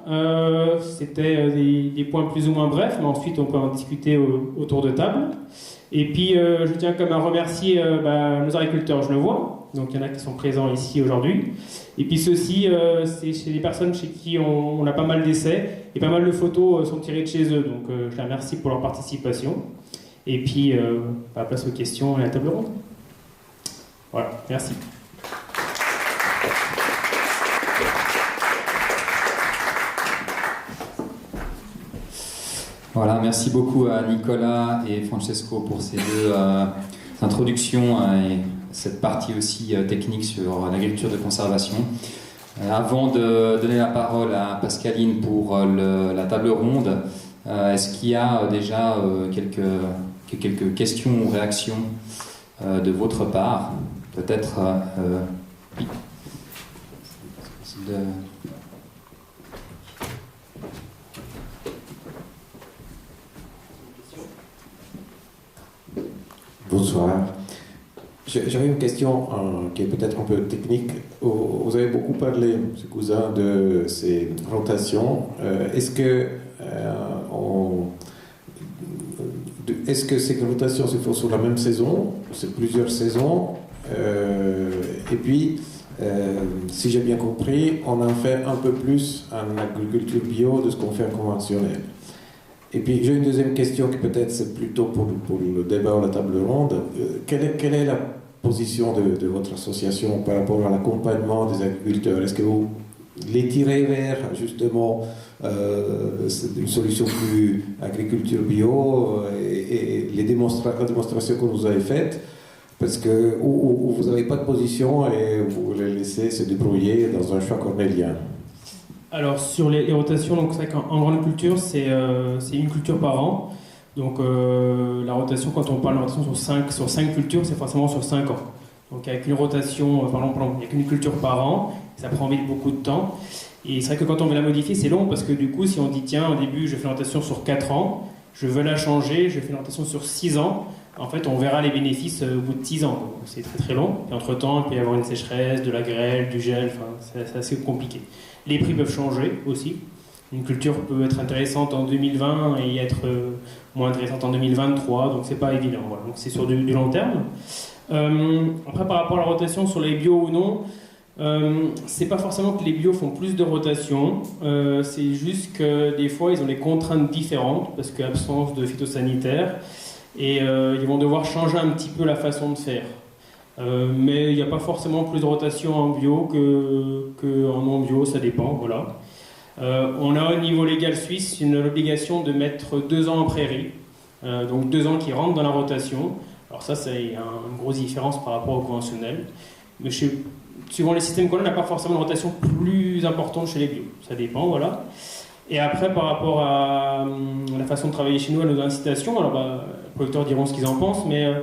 C'était des points plus ou moins brefs, mais ensuite on peut en discuter autour de table. Et puis, je tiens quand même à remercier nos agriculteurs genevois. Donc, il y en a qui sont présents ici aujourd'hui. Et puis, ceux-ci, c'est chez des personnes chez qui on a pas mal d'essais et pas mal de photos sont tirées de chez eux. Donc, je les remercie pour leur participation. Et puis, place aux questions et à la table ronde. Voilà, merci. Voilà, merci beaucoup à Nicolas et Francesco pour ces deux introductions et cette partie aussi technique sur l'agriculture de conservation. Avant de donner la parole à Pascaline pour la table ronde, est-ce qu'il y a déjà quelques questions ou réactions de votre part ? Peut-être... oui. Bonsoir. J'avais une question qui est peut-être un peu technique. Vous avez beaucoup parlé, M. Cousin, de ces rotations. Est-ce que ces rotations se font sur la même saison? C'est plusieurs saisons. Et puis, si j'ai bien compris, on en fait un peu plus en agriculture bio de ce qu'on fait en conventionnel. Et puis j'ai une deuxième question qui peut-être c'est plutôt pour le débat ou la table ronde. Quelle est la position de votre association par rapport à l'accompagnement des agriculteurs? Est-ce que vous les tirer vers justement une solution plus agriculture bio et la démonstration que vous avez faite, parce que où vous n'avez pas de position et vous les laissez se débrouiller dans un champ cornélien. Alors sur les rotations, donc c'est vrai qu'en grande culture, c'est une culture par an. Donc la rotation, quand on parle de rotation sur 5 cultures, c'est forcément sur 5 ans. Donc avec une rotation, par exemple, il n'y a qu'une culture par an, ça prend vite beaucoup de temps. Et c'est vrai que quand on veut la modifier, c'est long parce que du coup, si on dit tiens, au début, je fais une rotation sur 4 ans, je veux la changer, je fais une rotation sur 6 ans, en fait, on verra les bénéfices au bout de 6 ans. Donc c'est très très long. Et entre-temps, il peut y avoir une sécheresse, de la grêle, du gel, enfin, c'est assez compliqué. Les prix peuvent changer aussi. Une culture peut être intéressante en 2020 et être moins intéressante en 2023, donc c'est pas évident. Voilà. Donc c'est sur du long terme. Après, par rapport à la rotation sur les bio ou non, c'est pas forcément que les bio font plus de rotation, c'est juste que des fois ils ont des contraintes différentes parce qu'absence de phytosanitaire et ils vont devoir changer un petit peu la façon de faire. Mais il n'y a pas forcément plus de rotation en bio qu'en non bio, ça dépend. Voilà. On a au niveau légal suisse une obligation de mettre 2 ans en prairie, donc 2 ans qui rentrent dans la rotation. Alors ça, c'est une grosse différence par rapport au conventionnel. Mais suivant les systèmes qu'on a, on n'a pas forcément une rotation plus importante chez les bio. Ça dépend, voilà. Et après, par rapport à la façon de travailler chez nous, à nos incitations, alors les producteurs diront ce qu'ils en pensent, mais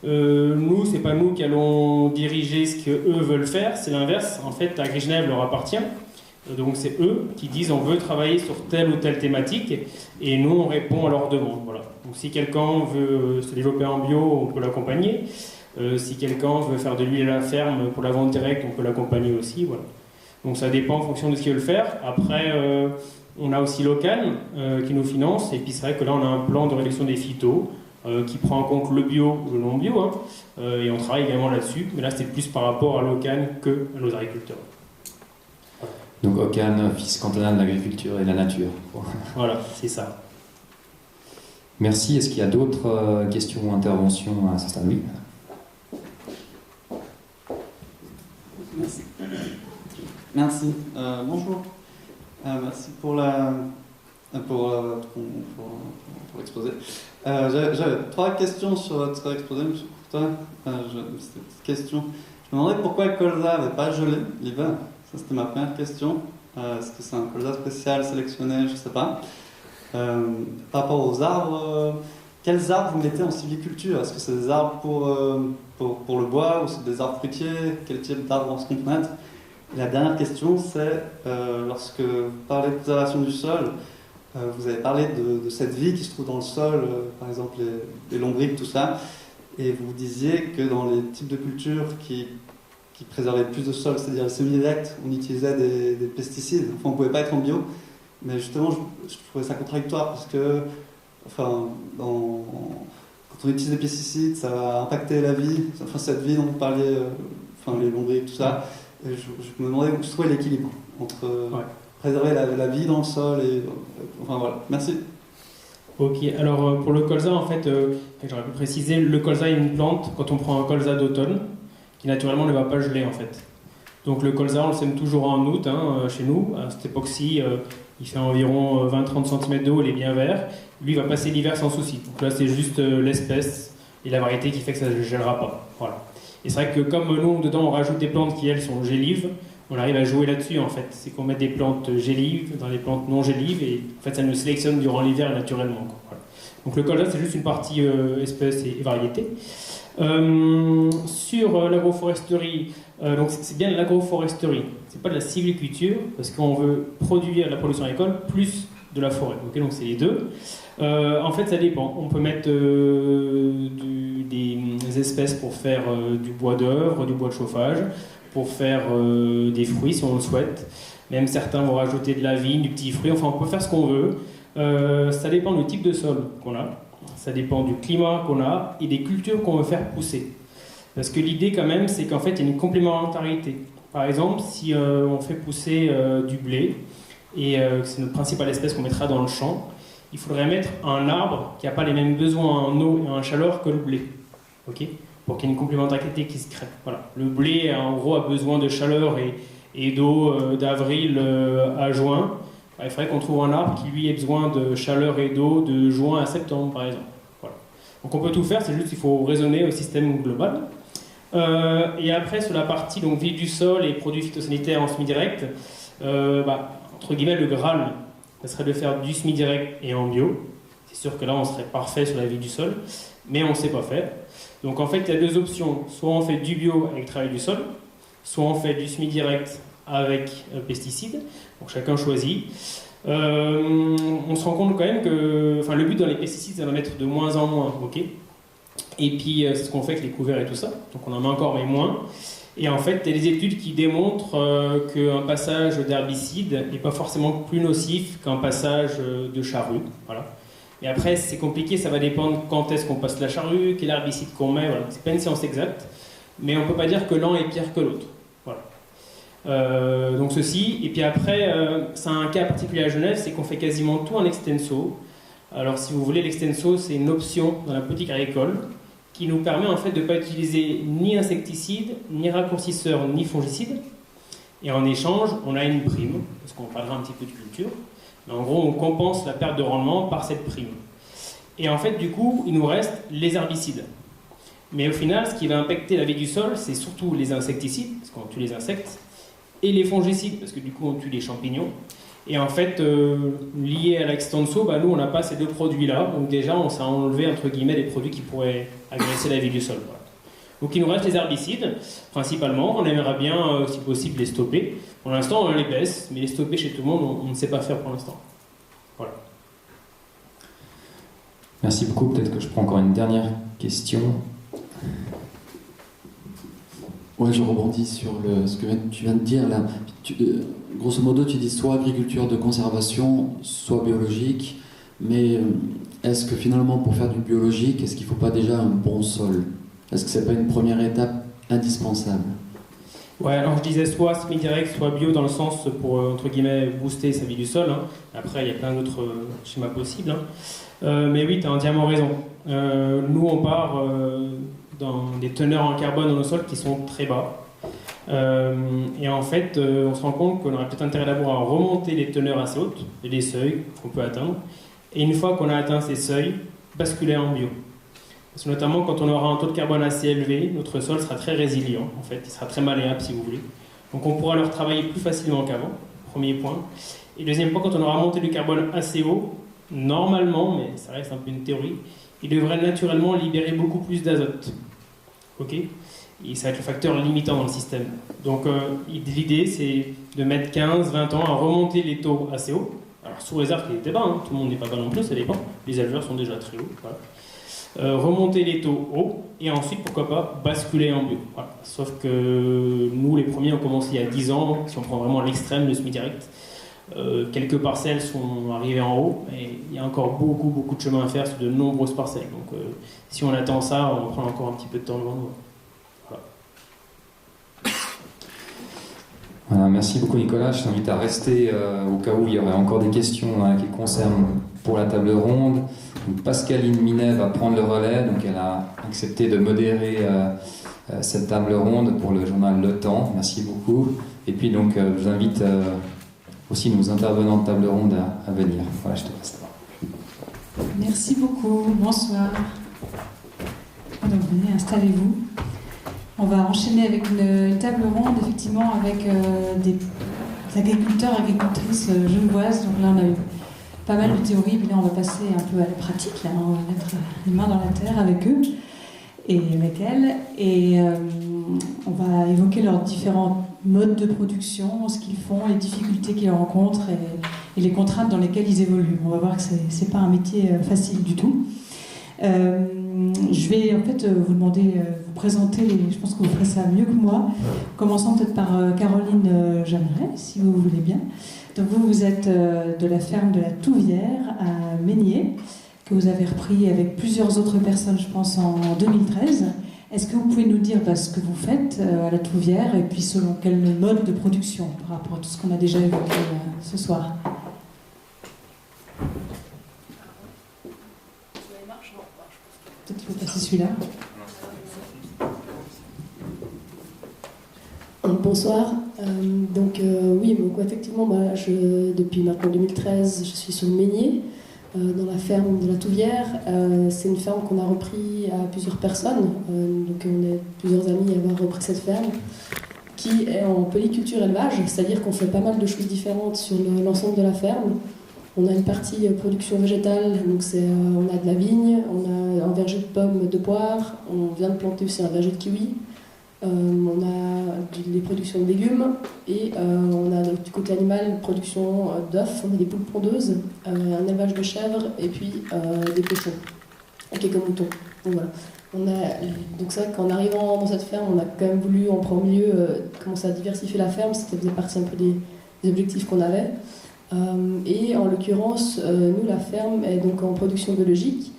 nous, c'est pas nous qui allons diriger ce qu'eux veulent faire, c'est l'inverse. En fait, AgriGenève leur appartient. Donc c'est eux qui disent on veut travailler sur telle ou telle thématique et nous on répond à leurs demandes. Voilà. Donc si quelqu'un veut se développer en bio, on peut l'accompagner. Si quelqu'un veut faire de l'huile à la ferme pour la vente directe, on peut l'accompagner aussi. Voilà. Donc ça dépend en fonction de ce qu'ils veulent faire. Après, on a aussi Locan qui nous finance et puis c'est vrai que là on a un plan de réduction des phytos qui prend en compte le bio ou le non bio et on travaille également là-dessus. Mais là c'est plus par rapport à Locan que à nos agriculteurs. Donc OCAN, Office cantonal de l'agriculture et de la nature. Voilà, c'est ça. Merci. Est-ce qu'il y a d'autres questions ou interventions à ce stade? Oui. Merci. Merci. Bonjour. Merci pour l'exposé. J'avais 3 questions sur votre exposé, M. Courtin. C'était une petite question. Je me demandais pourquoi le colza n'avait pas gelé l'hiver. Ça, c'était ma première question. Est-ce que c'est un colza spécial sélectionné? Je ne sais pas. Par rapport aux arbres, quels arbres vous mettez en sylviculture? Est-ce que c'est des arbres pour le bois ou c'est des arbres fruitiers? Quel type d'arbres on se compte mettre? Et la dernière question, c'est lorsque vous parlez de préservation du sol, vous avez parlé de cette vie qui se trouve dans le sol, par exemple les lombriques, tout ça, et vous disiez que dans les types de cultures qui préservaient plus de sol, c'est-à-dire les semi-directs, on utilisait des pesticides. Enfin, on ne pouvait pas être en bio, mais justement, je trouvais ça contradictoire parce que, enfin, quand on utilise des pesticides, ça va impacter la vie, enfin, cette vie dont vous parliez, enfin, les lombriques, tout ça. Et je me demandais où se trouvait l'équilibre entre préserver la vie dans le sol et. Enfin, voilà. Merci. Ok, alors pour le colza, en fait, j'aurais pu préciser, le colza est une plante, quand on prend un colza d'automne, qui naturellement ne va pas geler en fait. Donc le colza, on le sème toujours en août chez nous. À cette époque-ci, il fait environ 20-30 cm d'eau, il est bien vert. Lui, il va passer l'hiver sans souci. Donc là, c'est juste l'espèce et la variété qui fait que ça ne gèlera pas. Voilà. Et c'est vrai que comme nous, dedans, on rajoute des plantes qui, elles, sont gélives, on arrive à jouer là-dessus en fait. C'est qu'on met des plantes gélives dans les plantes non gélives et en fait, ça nous sélectionne durant l'hiver naturellement. Voilà. Donc le colza, c'est juste une partie espèce et variété. Sur l'agroforesterie, donc c'est bien de l'agroforesterie, c'est pas de la sylviculture parce qu'on veut produire la production agricole plus de la forêt. Okay, donc c'est les deux. En fait, ça dépend. On peut mettre des espèces pour faire du bois d'œuvre, du bois de chauffage, pour faire des fruits si on le souhaite. Même certains vont rajouter de la vigne, du petit fruit. Enfin, on peut faire ce qu'on veut. Ça dépend du type de sol qu'on a. Ça dépend du climat qu'on a et des cultures qu'on veut faire pousser. Parce que l'idée quand même, c'est qu'en fait, il y a une complémentarité. Par exemple, si on fait pousser du blé, et c'est notre principale espèce qu'on mettra dans le champ, il faudrait mettre un arbre qui n'a pas les mêmes besoins en eau et en chaleur que le blé. Okay, pour qu'il y ait une complémentarité qui se crée. Voilà. Le blé, en gros, a besoin de chaleur et d'eau d'avril à juin, il faudrait qu'on trouve un arbre qui lui ait besoin de chaleur et d'eau de juin à septembre par exemple. Voilà. Donc on peut tout faire, c'est juste qu'il faut raisonner au système global. Et après sur la partie donc vie du sol et produits phytosanitaires en semi-direct, entre guillemets le Graal, ça serait de faire du semi-direct et en bio. C'est sûr que là on serait parfait sur la vie du sol, mais on ne sait pas faire. Donc en fait il y a deux options, soit on fait du bio avec travail du sol, soit on fait du semi-direct avec pesticides, donc chacun choisit. On se rend compte quand même que le but dans les pesticides c'est d'en mettre de moins en moins, ok. Et puis c'est ce qu'on fait avec les couverts et tout ça, donc on en met encore mais moins. Et en fait il y a des études qui démontrent qu'un passage d'herbicide n'est pas forcément plus nocif qu'un passage de charrue, voilà. Et après c'est compliqué, ça va dépendre quand est-ce qu'on passe la charrue, quel herbicide qu'on met, voilà. C'est pas une science exacte, mais on ne peut pas dire que l'un est pire que l'autre. Donc ceci, et puis après, c'est un cas particulier à Genève, c'est qu'on fait quasiment tout en extenso. Alors si vous voulez, l'extenso c'est une option dans la politique agricole qui nous permet en fait de ne pas utiliser ni insecticides, ni raccourcisseurs, ni fongicides. Et en échange, on a une prime, parce qu'on parlera un petit peu de culture, mais en gros on compense la perte de rendement par cette prime. Et en fait du coup, il nous reste les herbicides. Mais au final, ce qui va impacter la vie du sol, c'est surtout les insecticides, parce qu'on tue les insectes, et les fongicides, parce que du coup on tue les champignons. Et en fait, lié à l'extenso, nous on n'a pas ces deux produits-là, donc déjà on s'est enlevé entre guillemets des produits qui pourraient agresser la vie du sol. Voilà. Donc il nous reste les herbicides, principalement, on aimerait bien, si possible, les stopper. Pour l'instant on les baisse, mais les stopper chez tout le monde, on ne sait pas faire pour l'instant. Voilà. Merci beaucoup, peut-être que je prends encore une dernière question. Ouais, je rebondis sur ce que tu viens de dire là. Grosso modo, tu dis soit agriculture de conservation, soit biologique, mais est-ce que finalement, pour faire du biologique, est-ce qu'il ne faut pas déjà un bon sol? Est-ce que ce n'est pas une première étape indispensable? Ouais, alors je disais soit semi-direct, soit bio, dans le sens pour, entre guillemets, booster sa vie du sol. Hein. Après, il y a plein d'autres schémas possibles. Hein. Mais oui, tu as entièrement raison. Nous, on part dans des teneurs en carbone dans nos sols qui sont très bas. Et en fait, on se rend compte qu'on aurait peut-être intérêt d'abord à remonter les teneurs assez hautes, et les seuils qu'on peut atteindre. Et une fois qu'on a atteint ces seuils, basculer en bio. Parce que notamment, quand on aura un taux de carbone assez élevé, notre sol sera très résilient, en fait. Il sera très malléable, si vous voulez. Donc on pourra le retravailler plus facilement qu'avant, premier point. Et deuxième point, quand on aura monté du carbone assez haut, normalement, mais ça reste un peu une théorie, il devrait naturellement libérer beaucoup plus d'azote. Ok ? Et ça va être le facteur limitant dans le système. Donc l'idée, c'est de mettre 15-20 ans à remonter les taux assez hauts. Alors sous réserve qu'il était bas, hein. Tout le monde n'est pas bas non plus, ça dépend. Les éleveurs sont déjà très hauts. Voilà. Remonter les taux hauts, et ensuite, pourquoi pas, basculer en bio. Voilà. Sauf que nous, les premiers, on commence il y a 10 ans, si on prend vraiment l'extrême, le semi-direct. Quelques parcelles sont arrivées en haut, et il y a encore beaucoup de chemin à faire sur de nombreuses parcelles. Donc si on attend ça, on prend encore un petit peu de temps devant nous. Voilà, merci beaucoup Nicolas, je t'invite à rester au cas où il y aurait encore des questions qui concernent pour la table ronde. Donc, Pascaline Minet va prendre le relais, donc elle a accepté de modérer cette table ronde pour le journal Le Temps, merci beaucoup. Et puis donc je vous invite aussi nos intervenants de table ronde à venir. Voilà, je te passe la parole. Merci beaucoup, bonsoir. Donc venez, installez-vous. On va enchaîner avec une table ronde, effectivement, avec des agriculteurs, agricultrices genevoises. Donc là, on a eu pas mal de théories, puis là, on va passer un peu à la pratique. Là, on va mettre les mains dans la terre avec eux et avec elles. Et on va évoquer leurs différents modes de production, ce qu'ils font, les difficultés qu'ils rencontrent et les contraintes dans lesquelles ils évoluent. On va voir que c'est pas un métier facile du tout. Je vais en fait vous demander, vous présenter, je pense que vous ferez ça mieux que moi, commençant peut-être par Caroline Jeanneret, si vous voulez bien. Donc vous êtes de la ferme de la Touvière à Meignier, que vous avez repris avec plusieurs autres personnes, je pense, en 2013. Est-ce que vous pouvez nous dire ce que vous faites à la Touvière, et puis selon quel mode de production, par rapport à tout ce qu'on a déjà évoqué ce soir? Peut-être qu'il faut passer celui-là. Bonsoir. Oui, donc effectivement, moi, depuis maintenant 2013, je suis sur le Meignier, dans la ferme de la Touvière. C'est une ferme qu'on a repris à plusieurs personnes, donc on est plusieurs amis à avoir repris cette ferme, qui est en polyculture élevage, c'est-à-dire qu'on fait pas mal de choses différentes sur l'ensemble de la ferme. On a une partie production végétale, donc on a de la vigne, on a un verger de pommes, de poires, on vient de planter aussi un verger de kiwi. On a des productions de légumes et on a du côté animal une production d'œufs, on a des poules pondeuses, un élevage de chèvres et puis des cochons et quelques moutons. Donc voilà. Donc c'est vrai qu'en arrivant dans cette ferme, on a quand même voulu en premier lieu commencer à diversifier la ferme, ça faisait partie un peu des objectifs qu'on avait. Et en l'occurrence, nous la ferme est donc en production biologique.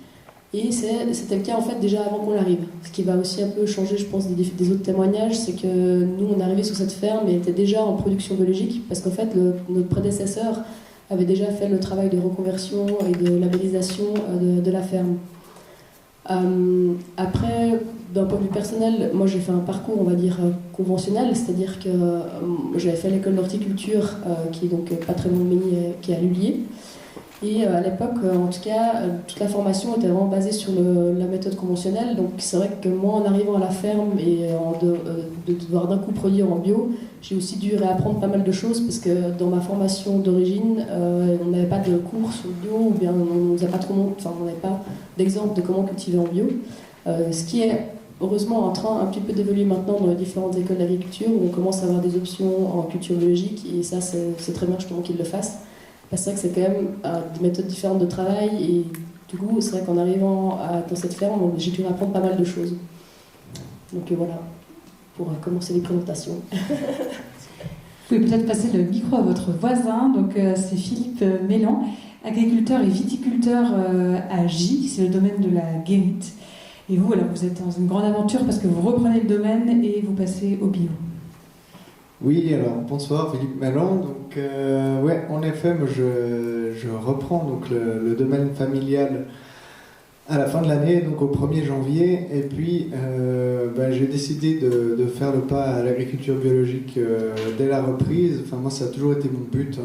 Et c'était le cas en fait déjà avant qu'on arrive. Ce qui va aussi un peu changer, je pense, des autres témoignages, c'est que nous, on est arrivé sur cette ferme et elle était déjà en production biologique, parce qu'en fait, notre prédécesseur avait déjà fait le travail de reconversion et de labellisation de la ferme. Après, d'un point de vue personnel, moi j'ai fait un parcours, on va dire, conventionnel, c'est-à-dire que j'avais fait l'école d'horticulture, qui est donc pas très loin de Meignier, qui est à Lullier. Et à l'époque, en tout cas, toute la formation était vraiment basée sur la méthode conventionnelle. Donc c'est vrai que moi, en arrivant à la ferme et de devoir d'un coup produire en bio, j'ai aussi dû réapprendre pas mal de choses parce que dans ma formation d'origine, on n'avait pas de cours sur le bio, ou bien on n'avait pas d'exemple de comment cultiver en bio. Ce qui est heureusement en train un petit peu d'évoluer maintenant dans les différentes écoles d'agriculture où on commence à avoir des options en culture biologique, et ça c'est très bien justement qu'ils le fassent. C'est vrai que c'est quand même des méthodes différentes de travail, et du coup, c'est vrai qu'en arrivant dans cette ferme, j'ai dû apprendre pas mal de choses. Donc voilà, pour commencer les présentations. Vous pouvez peut-être passer le micro à votre voisin, donc c'est Philippe Mélan, agriculteur et viticulteur à Gy, c'est le domaine de la Guérite. Et vous, alors, vous êtes dans une grande aventure parce que vous reprenez le domaine et vous passez au bio. Oui, alors bonsoir, Philippe Mélan. Donc, ouais, en effet, moi, je reprends donc le domaine familial à la fin de l'année, donc au 1er janvier. Et puis, j'ai décidé de faire le pas à l'agriculture biologique dès la reprise. Enfin, moi, ça a toujours été mon but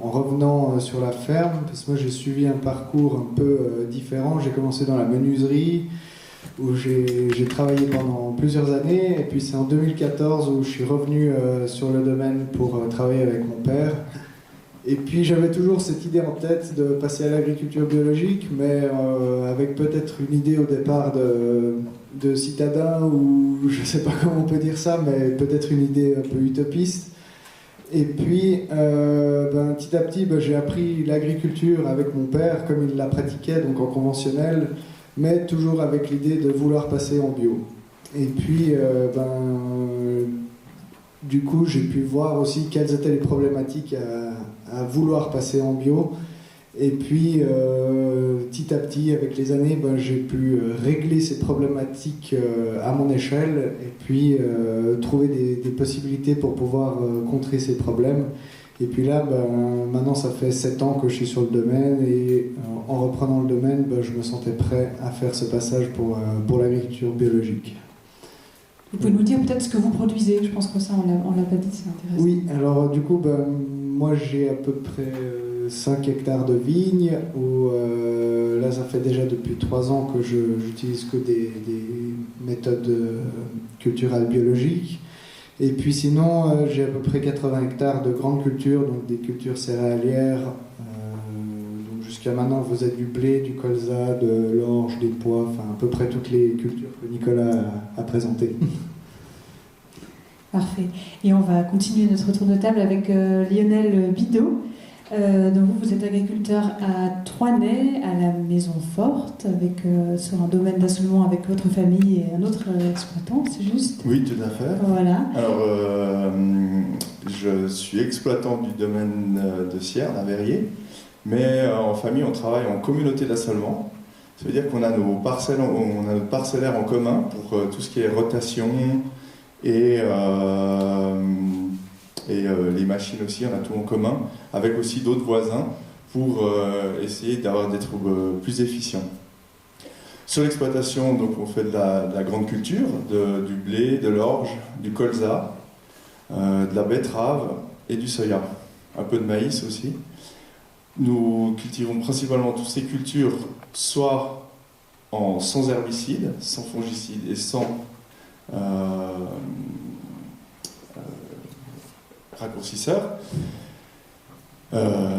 en revenant sur la ferme, parce que moi, j'ai suivi un parcours un peu différent. J'ai commencé dans la menuiserie, où j'ai travaillé pendant plusieurs années, et puis c'est en 2014 où je suis revenu sur le domaine pour travailler avec mon père. Et puis j'avais toujours cette idée en tête de passer à l'agriculture biologique, mais avec peut-être une idée au départ de citadin, ou je ne sais pas comment on peut dire ça, mais peut-être une idée un peu utopiste. Et puis petit à petit, j'ai appris l'agriculture avec mon père, comme il la pratiquait, donc en conventionnel, mais toujours avec l'idée de vouloir passer en bio. Et puis, du coup, j'ai pu voir aussi quelles étaient les problématiques à vouloir passer en bio. Et puis, petit à petit, avec les années, j'ai pu régler ces problématiques à mon échelle, et puis trouver des possibilités pour pouvoir contrer ces problèmes. Et puis là, maintenant, ça fait 7 ans que je suis sur le domaine, et en reprenant le domaine, je me sentais prêt à faire ce passage pour l'agriculture biologique. Vous pouvez nous dire peut-être ce que vous produisez? Je pense que ça, on l'a pas dit, c'est intéressant. Oui, alors du coup, moi j'ai à peu près 5 hectares de vignes, où là, ça fait déjà depuis 3 ans que j'utilise que des méthodes culturales biologiques. Et puis sinon, j'ai à peu près 80 hectares de grandes cultures, donc des cultures céréalières. Donc jusqu'à maintenant, vous avez du blé, du colza, de l'orge, des pois, enfin à peu près toutes les cultures que Nicolas a présentées. Parfait. Et on va continuer notre tour de table avec Lionel Bidot. Donc vous êtes agriculteur à Troinay, à la Maison Forte, sur un domaine d'assolement avec votre famille et un autre exploitant, c'est juste? Oui, tout à fait. Voilà. Alors, je suis exploitant du domaine de Sierre, à Verrier, mais en famille, on travaille en communauté d'assolement. Ça veut dire qu'on a nos parcellaires en commun pour tout ce qui est rotation et les machines aussi, on a tout en commun, avec aussi d'autres voisins pour essayer d'être plus efficient. Sur l'exploitation, donc, on fait de la grande culture, du blé, de l'orge, du colza, de la betterave et du soja. Un peu de maïs aussi. Nous cultivons principalement toutes ces cultures soit sans herbicides, sans fongicides et sans raccourcisseurs.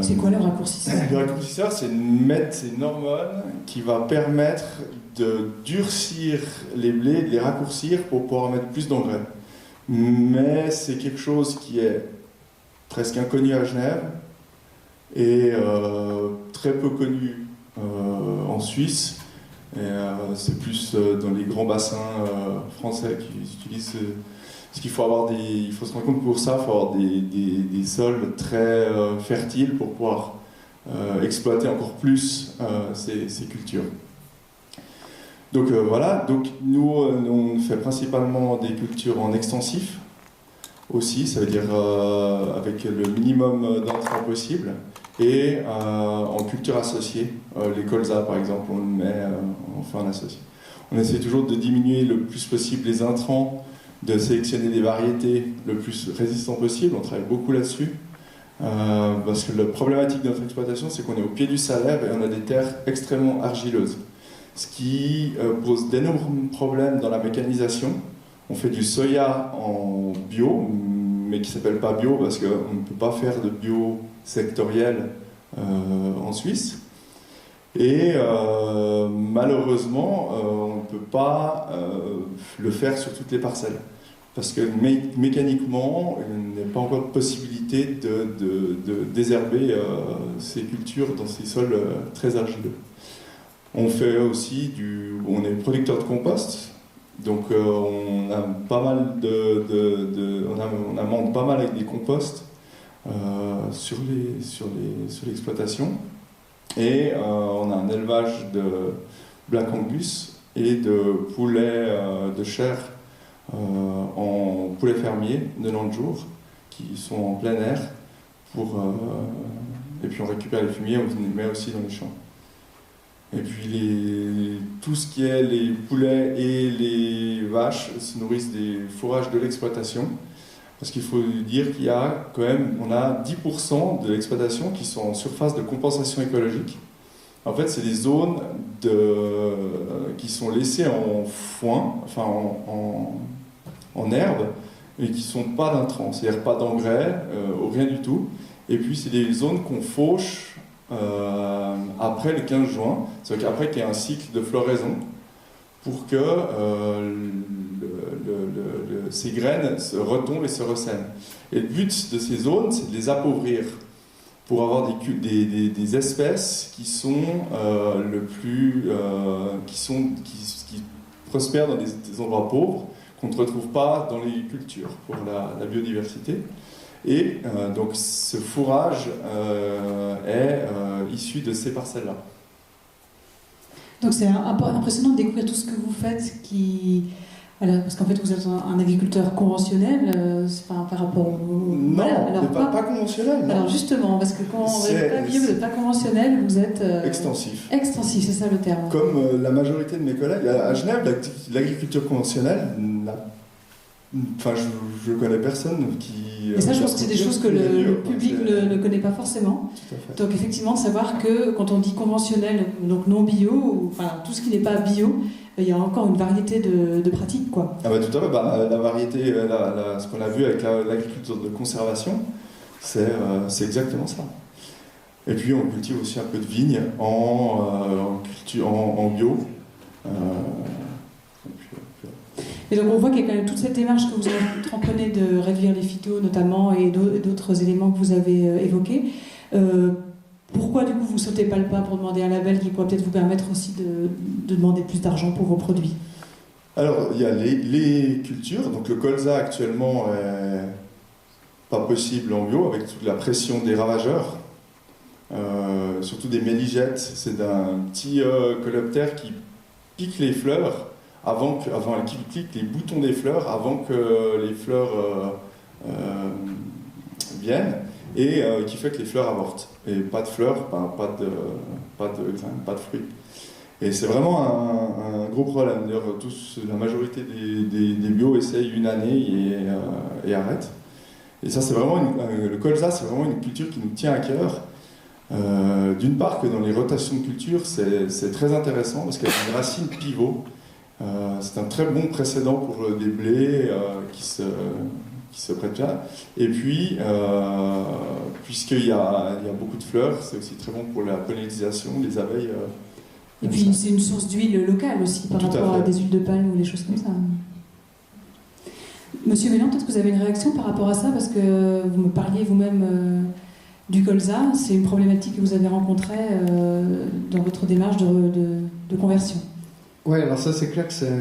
C'est quoi le raccourcisseur? Le raccourcisseur, c'est une hormone qui va permettre de durcir les blés, de les raccourcir pour pouvoir mettre plus d'engrais. Mais c'est quelque chose qui est presque inconnu à Genève et très peu connu en Suisse. Et c'est plus dans les grands bassins français qui utilisent. Parce qu'il faut il faut se rendre compte que pour ça, il faut avoir des sols très fertiles pour pouvoir exploiter encore plus ces cultures. Donc voilà, donc nous on fait principalement des cultures en extensif aussi, ça veut dire avec le minimum d'entrants possible, et en culture associée, les colzas par exemple, on le met, on fait en associé. On essaie toujours de diminuer le plus possible les intrants, de sélectionner des variétés le plus résistantes possible, on travaille beaucoup là-dessus, parce que la problématique de notre exploitation, c'est qu'on est au pied du Salève et on a des terres extrêmement argileuses, ce qui pose d'énormes problèmes dans la mécanisation. On fait du soja en bio, mais qui ne s'appelle pas bio parce qu'on ne peut pas faire de bio sectoriel en Suisse. Et malheureusement, on ne peut pas le faire sur toutes les parcelles. Parce que mécaniquement, il n'y a pas encore de possibilité de désherber ces cultures dans ces sols très argileux. On fait aussi on est producteur de compost, donc on a pas mal on amende pas mal avec des composts sur l'exploitation. Et on a un élevage de Black Angus et de poulets de chair en poulets fermiers de 90 jours qui sont en plein air et puis on récupère les fumiers, on les met aussi dans les champs. Et puis tout ce qui est les poulets et les vaches se nourrissent des fourrages de l'exploitation. Parce qu'il faut dire qu'il y a quand même, on a 10% de l'exploitation qui sont en surface de compensation écologique. En fait, c'est des zones qui sont laissées en foin, enfin en herbe, et qui ne sont pas d'intrants, c'est-à-dire pas d'engrais, rien du tout. Et puis, c'est des zones qu'on fauche après le 15 juin, c'est-à-dire qu'après qu'il y ait un cycle de floraison, pour que ces graines se retombent et se ressèment. Et le but de ces zones, c'est de les appauvrir pour avoir des espèces qui sont qui prospèrent dans des endroits pauvres, qu'on ne retrouve pas dans les cultures pour la biodiversité. Et donc ce fourrage est issu de ces parcelles-là. Donc c'est impressionnant de découvrir tout ce que vous faites voilà, parce qu'en fait vous êtes un agriculteur conventionnel par rapport au... Non, voilà, alors, pas conventionnel. Non. Alors justement, parce que quand vous n'êtes pas bio, vous n'êtes pas conventionnel, vous êtes... extensif. Extensif, c'est ça le terme. Comme la majorité de mes collègues, à Genève, l'agriculture conventionnelle, enfin je connais personne qui... Et ça, je pense que c'est des choses que le public ne connaît pas forcément. Tout à fait. Donc effectivement, de savoir que quand on dit conventionnel, donc non bio, enfin tout ce qui n'est pas bio, il y a encore une variété de pratiques, quoi. Ah bah tout à fait, la variété, ce qu'on a vu avec l'agriculture de conservation, c'est exactement ça. Et puis on cultive aussi un peu de vigne en bio. Et donc on voit qu'il y a quand même toute cette démarche que vous avez entreprenée de réduire les phytos notamment et d'autres éléments que vous avez évoqués. Pourquoi du coup vous ne sautez pas le pas pour demander un label qui pourrait peut-être vous permettre aussi de demander plus d'argent pour vos produits? Alors il y a les cultures, donc le colza actuellement est pas possible en bio avec toute la pression des ravageurs, surtout des méligètes. C'est un petit coléoptère qui pique les fleurs qui pique les boutons des fleurs avant que les fleurs viennent. Et qui fait que les fleurs avortent. Et pas de fleurs, pas de fruits. Et c'est vraiment un gros problème. D'ailleurs, la majorité des bio essayent une année et arrêtent. Et ça, c'est vraiment le colza, c'est vraiment une culture qui nous tient à cœur. D'une part que dans les rotations de culture, c'est très intéressant parce qu'elle a une racine pivot. C'est un très bon précédent pour des blés qui se prêtent bien. Et puis, puisqu'il y a beaucoup de fleurs, c'est aussi très bon pour la pollinisation des abeilles. Et puis c'est une source d'huile locale aussi par rapport à des huiles de palme ou des choses comme ça. Monsieur Mélan, peut-être que vous avez une réaction par rapport à ça, parce que vous me parliez vous-même du colza. C'est une problématique que vous avez rencontrée dans votre démarche de conversion. Oui, alors ça c'est clair que c'est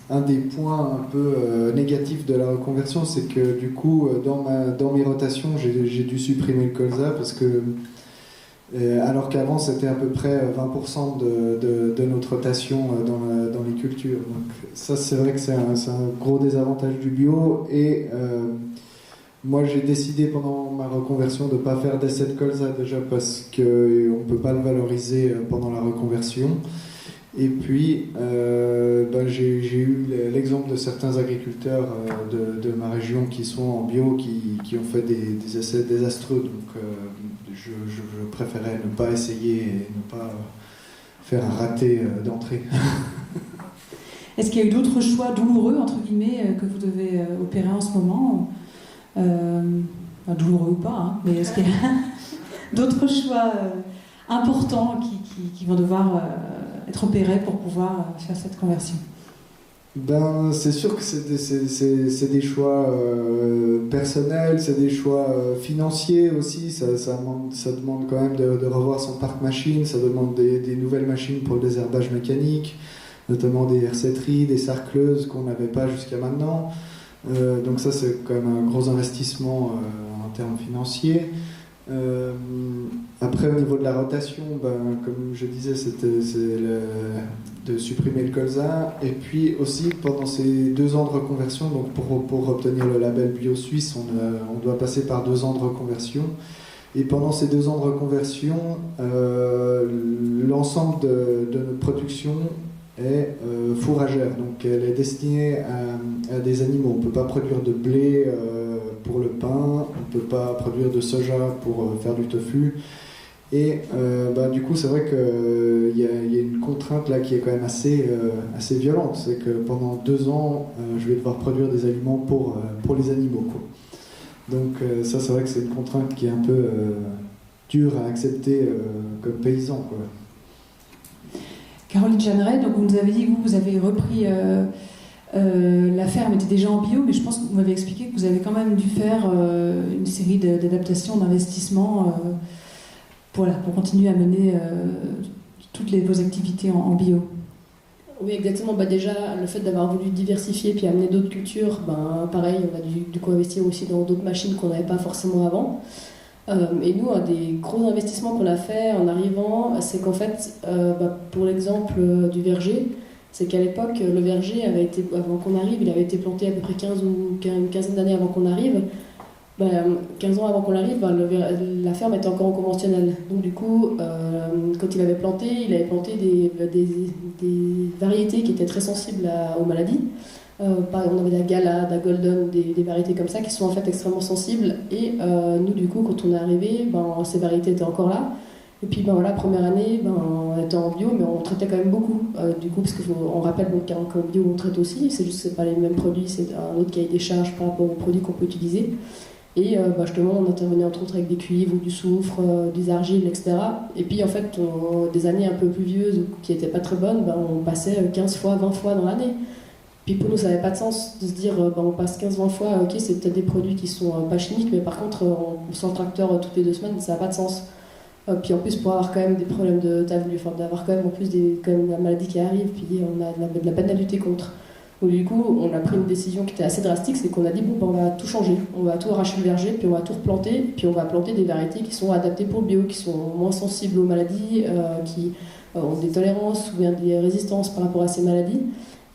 un des points un peu négatifs de la reconversion, c'est que du coup dans mes rotations j'ai dû supprimer le colza parce que alors qu'avant c'était à peu près 20% de notre rotation dans les cultures. Donc ça c'est vrai que c'est un gros désavantage du bio et moi j'ai décidé pendant ma reconversion de ne pas faire d'essai de colza déjà parce qu'on ne peut pas le valoriser pendant la reconversion. Et puis, j'ai eu l'exemple de certains agriculteurs de ma région qui sont en bio, qui ont fait des essais désastreux. Donc, je préférais ne pas essayer et ne pas faire un raté d'entrée. Est-ce qu'il y a eu d'autres choix douloureux, entre guillemets, que vous devez opérer en ce moment douloureux ou pas, hein, mais est-ce qu'il y a d'autres choix importants qui vont devoir être opérés pour pouvoir faire cette conversion? C'est sûr que c'est des choix personnels, c'est des choix financiers aussi. Ça demande quand même de revoir son parc machine, ça demande des nouvelles machines pour le désherbage mécanique, notamment des hersetteries, des sarcleuses qu'on n'avait pas jusqu'à maintenant. Donc ça c'est quand même un gros investissement en termes financiers. Après, au niveau de la rotation, comme je disais, c'est de supprimer le colza. Et puis aussi, pendant ces 2 ans de reconversion, donc pour obtenir le label bio suisse, on doit passer par 2 ans de reconversion. Et pendant ces 2 ans de reconversion, l'ensemble de notre production est fourragère. Donc elle est destinée à des animaux. On ne peut pas produire de blé pour le pain, on ne peut pas produire de soja pour faire du tofu. Et du coup, c'est vrai qu'il y a une contrainte là qui est quand même assez violente. C'est que pendant 2 ans, je vais devoir produire des aliments pour les animaux, quoi. Donc ça, c'est vrai que c'est une contrainte qui est un peu dure à accepter comme paysan, quoi. Caroline Jeanneret, donc vous nous avez dit que vous avez repris la ferme était déjà en bio, mais je pense que vous m'avez expliqué que vous avez quand même dû faire une série d'adaptations, d'investissements pour continuer à mener toutes vos activités en bio. Oui, exactement. Déjà, le fait d'avoir voulu diversifier puis amener d'autres cultures, pareil, on a dû du coup investir aussi dans d'autres machines qu'on n'avait pas forcément avant. Et nous, un des gros investissements qu'on a fait en arrivant, c'est qu'en fait, pour l'exemple du verger, c'est qu'à l'époque, le verger avait été, avant qu'on arrive, il avait été planté à peu près 15 ou une quinzaine d'années avant qu'on arrive. 15 ans avant qu'on arrive, la ferme était encore en conventionnel. Donc du coup, quand il avait planté des variétés qui étaient très sensibles aux maladies. On avait de la Gala, de la Golden, des variétés comme ça qui sont en fait extrêmement sensibles. Et nous, du coup, quand on est arrivé, ces variétés étaient encore là. Et puis, première année, on était en bio, mais on traitait quand même beaucoup. Du coup, parce qu'on rappelle qu'en bio, on traite aussi. C'est juste que ce n'est pas les mêmes produits, c'est un autre cahier des charges par rapport aux produits qu'on peut utiliser. Et justement, on intervenait entre autres avec des cuivres ou du soufre, des argiles, etc. Et puis, en fait, des années un peu pluvieuses qui n'étaient pas très bonnes, on passait 15 fois, 20 fois dans l'année. Puis pour nous, ça n'avait pas de sens de se dire on passe 15-20 fois, ok, c'est peut-être des produits qui sont pas chimiques, mais par contre, on sort le tracteur toutes les 2 semaines, ça n'a pas de sens. Puis en plus, pour avoir quand même des problèmes d'avoir quand même en plus la maladie qui arrive, puis on a de la peine à lutter contre. Donc du coup, on a pris une décision qui était assez drastique, c'est qu'on a dit on va tout changer, on va tout arracher le verger, puis on va tout replanter, puis on va planter des variétés qui sont adaptées pour le bio, qui sont moins sensibles aux maladies, qui ont des tolérances ou bien des résistances par rapport à ces maladies.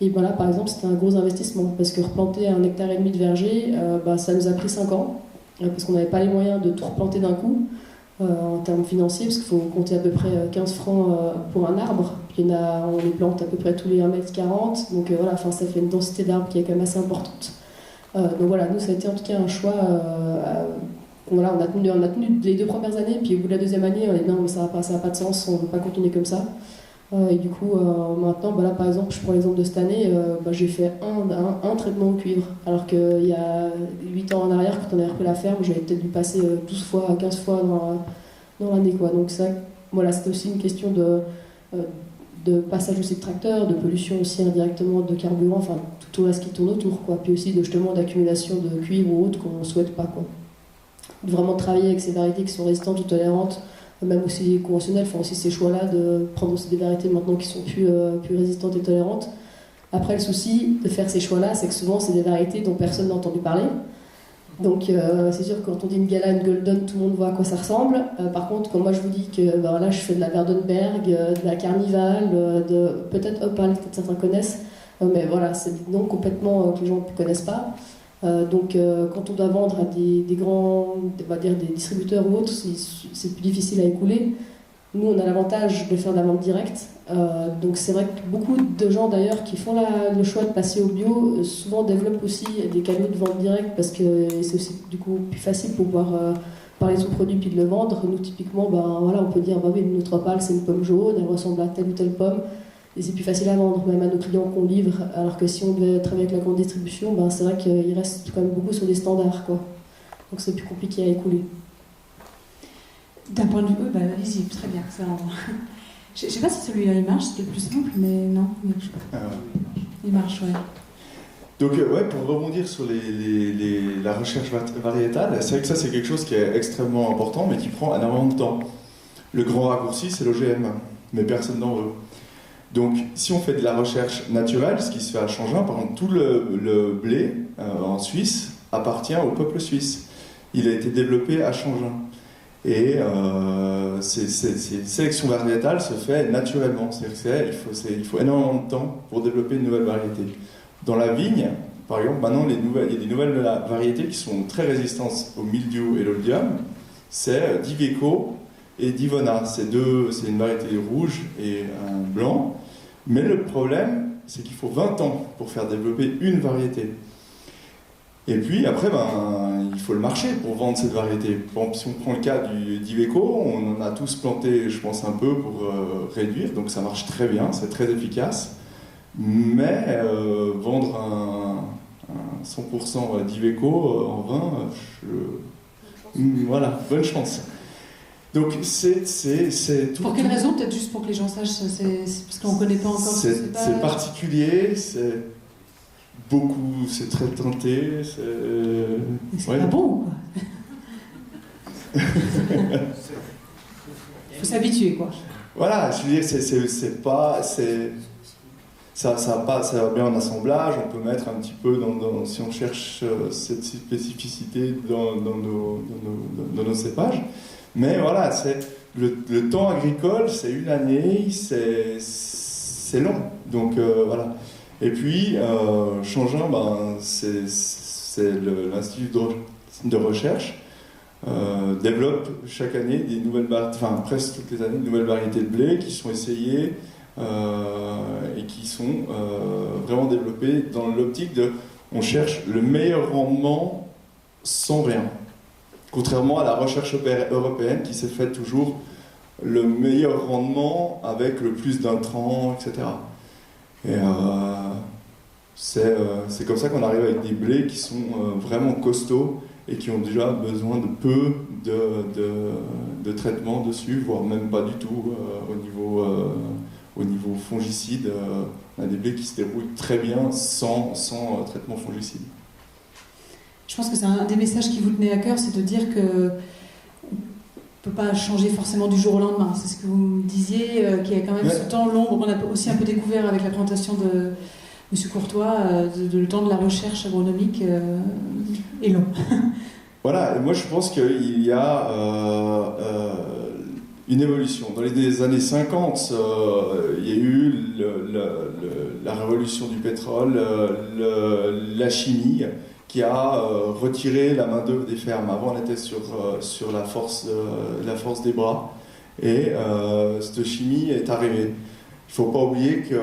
Et par exemple, c'était un gros investissement, parce que replanter 1,5 hectare de verger, ça nous a pris 5 ans, parce qu'on n'avait pas les moyens de tout replanter d'un coup, en termes financiers, parce qu'il faut compter à peu près 15 francs pour un arbre, puis on les plante à peu près tous les 1,40 m, donc ça fait une densité d'arbres qui est quand même assez importante. Donc voilà, nous ça a été en tout cas un choix. Voilà, on a tenu les 2 premières années, puis au bout de la 2e année, on a dit non, mais ça n'a pas de sens, on ne veut pas continuer comme ça. Et du coup, maintenant, là, par exemple, je prends l'exemple de cette année, j'ai fait un traitement au cuivre, alors qu'il y a 8 ans en arrière, quand on avait repris la ferme, j'avais peut-être dû passer 12 fois, 15 fois dans l'année, quoi. Donc ça, voilà, c'était aussi une question de passage aussi de tracteur, de pollution aussi indirectement de carburant, enfin tout le reste qui tourne autour, quoi. Puis aussi justement d'accumulation de cuivre ou autre qu'on ne souhaite pas, quoi. De vraiment travailler avec ces variétés qui sont résistantes ou tolérantes, même aussi conventionnelles, faire aussi ces choix-là de prendre aussi des variétés maintenant qui sont plus résistantes et tolérantes. Après, le souci de faire ces choix-là, c'est que souvent c'est des variétés dont personne n'a entendu parler. Donc c'est sûr que quand on dit une Gala, une Golden, tout le monde voit à quoi ça ressemble. Par contre, quand moi je vous dis que là je fais de la Verdenberg, de la Carnival, de peut-être Opal, peut-être certains connaissent, mais voilà, c'est des noms complètement que les gens ne connaissent pas. Donc quand on doit vendre à des grands, on va dire des distributeurs ou autres, c'est plus difficile à écouler. Nous, on a l'avantage de faire de la vente directe. Donc c'est vrai que beaucoup de gens d'ailleurs qui font le choix de passer au bio, souvent développent aussi des canaux de vente directe parce que c'est aussi du coup plus facile pour pouvoir parler de son produit puis de le vendre. Nous typiquement, voilà, on peut dire oui, notre opale c'est une pomme jaune, elle ressemble à telle ou telle pomme. Et c'est plus facile à vendre, même à nos clients qu'on livre, alors que si on devait travailler avec la grande distribution, c'est vrai qu'il reste quand même beaucoup sur des standards, quoi. Donc c'est plus compliqué à écouler. D'un point de vue, allez-y, très bien. Je ne sais pas si celui-là il marche, c'était le plus simple, mais non. Il marche, ouais. Donc, pour rebondir sur la recherche variétale, c'est vrai que ça, c'est quelque chose qui est extrêmement important, mais qui prend énormément de temps. Le grand raccourci, c'est l'OGM, mais personne n'en veut. Donc, si on fait de la recherche naturelle, ce qui se fait à Changin, par exemple, tout le blé en Suisse appartient au peuple suisse. Il a été développé à Changin. Et cette sélection variétale se fait naturellement. C'est-à-dire il faut énormément de temps pour développer une nouvelle variété. Dans la vigne, par exemple, maintenant, il y a des nouvelles variétés qui sont très résistantes au mildiou et l'oïdium. C'est Diveco et Divona. C'est une variété rouge et un blanc. Mais le problème, c'est qu'il faut 20 ans pour faire développer une variété. Et puis après, il faut le marché pour vendre cette variété. Par exemple, si on prend le cas du Diveco, on en a tous planté, je pense, un peu pour réduire. Donc ça marche très bien, c'est très efficace. Mais vendre un 100% Diveco en vin, voilà, bonne chance. Donc c'est tout. Pour quelle raison? Peut-être juste pour que les gens sachent, c'est parce qu'on ne connaît pas encore. C'est particulier, c'est très teinté. Mais c'est pas bon, quoi. Il faut s'habituer, quoi. Voilà, je veux dire, ça va bien en assemblage. On peut mettre un petit peu si on cherche cette spécificité dans nos cépages. Mais voilà, le temps agricole, c'est une année, c'est long. Donc voilà. Et puis, Changin, c'est l'Institut de recherche, développe chaque année des nouvelles presque toutes les années, de nouvelles variétés de blé qui sont essayées et qui sont vraiment développées dans l'optique on cherche le meilleur rendement sans rien. Contrairement à la recherche européenne qui s'est faite toujours le meilleur rendement avec le plus d'intrants, etc. Et c'est comme ça qu'on arrive avec des blés qui sont vraiment costauds et qui ont déjà besoin de peu de traitement dessus, voire même pas du tout au niveau fongicide. On a des blés qui se débrouillent très bien sans traitement fongicide. Je pense que c'est un des messages qui vous tenait à cœur, c'est de dire que on ne peut pas changer forcément du jour au lendemain. C'est ce que vous me disiez, qu'il y a quand même ce temps long. On a aussi un peu découvert avec la présentation de M. Courtois, le temps de la recherche agronomique est long. Voilà, et moi je pense qu'il y a une évolution. Dans les années 50, il y a eu la révolution du pétrole, la chimie, qui a retiré la main-d'œuvre des fermes. Avant, on était sur la force des bras. Et cette chimie est arrivée. Il ne faut pas oublier que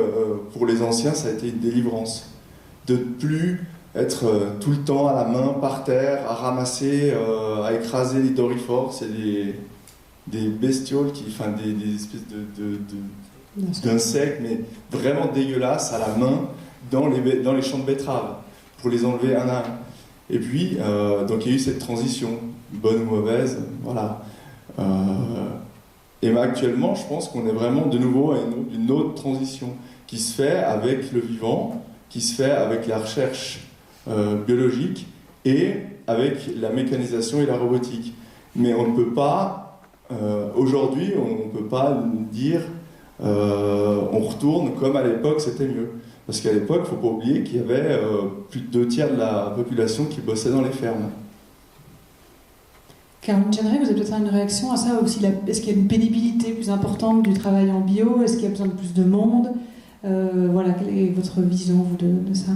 pour les anciens, ça a été une délivrance. De ne plus être tout le temps à la main, par terre, à ramasser, à écraser les dorifores. C'est des bestioles, des espèces d'insectes, mais vraiment dégueulasses, à la main, dans les champs de betteraves, pour les enlever un à un. Et puis, donc il y a eu cette transition, bonne ou mauvaise, voilà. Et actuellement, je pense qu'on est vraiment de nouveau à une autre transition qui se fait avec le vivant, qui se fait avec la recherche biologique et avec la mécanisation et la robotique. Mais on ne peut pas, aujourd'hui, on ne peut pas dire on retourne comme à l'époque, c'était mieux. Parce qu'à l'époque, il ne faut pas oublier qu'il y avait plus de 2/3 de la population qui bossait dans les fermes. Caroline Jeanneret, vous avez peut-être une réaction à ça aussi. Est-ce qu'il y a une pénibilité plus importante du travail en bio? Est-ce qu'il y a besoin de plus de monde? Voilà, quelle est votre vision, vous, de ça?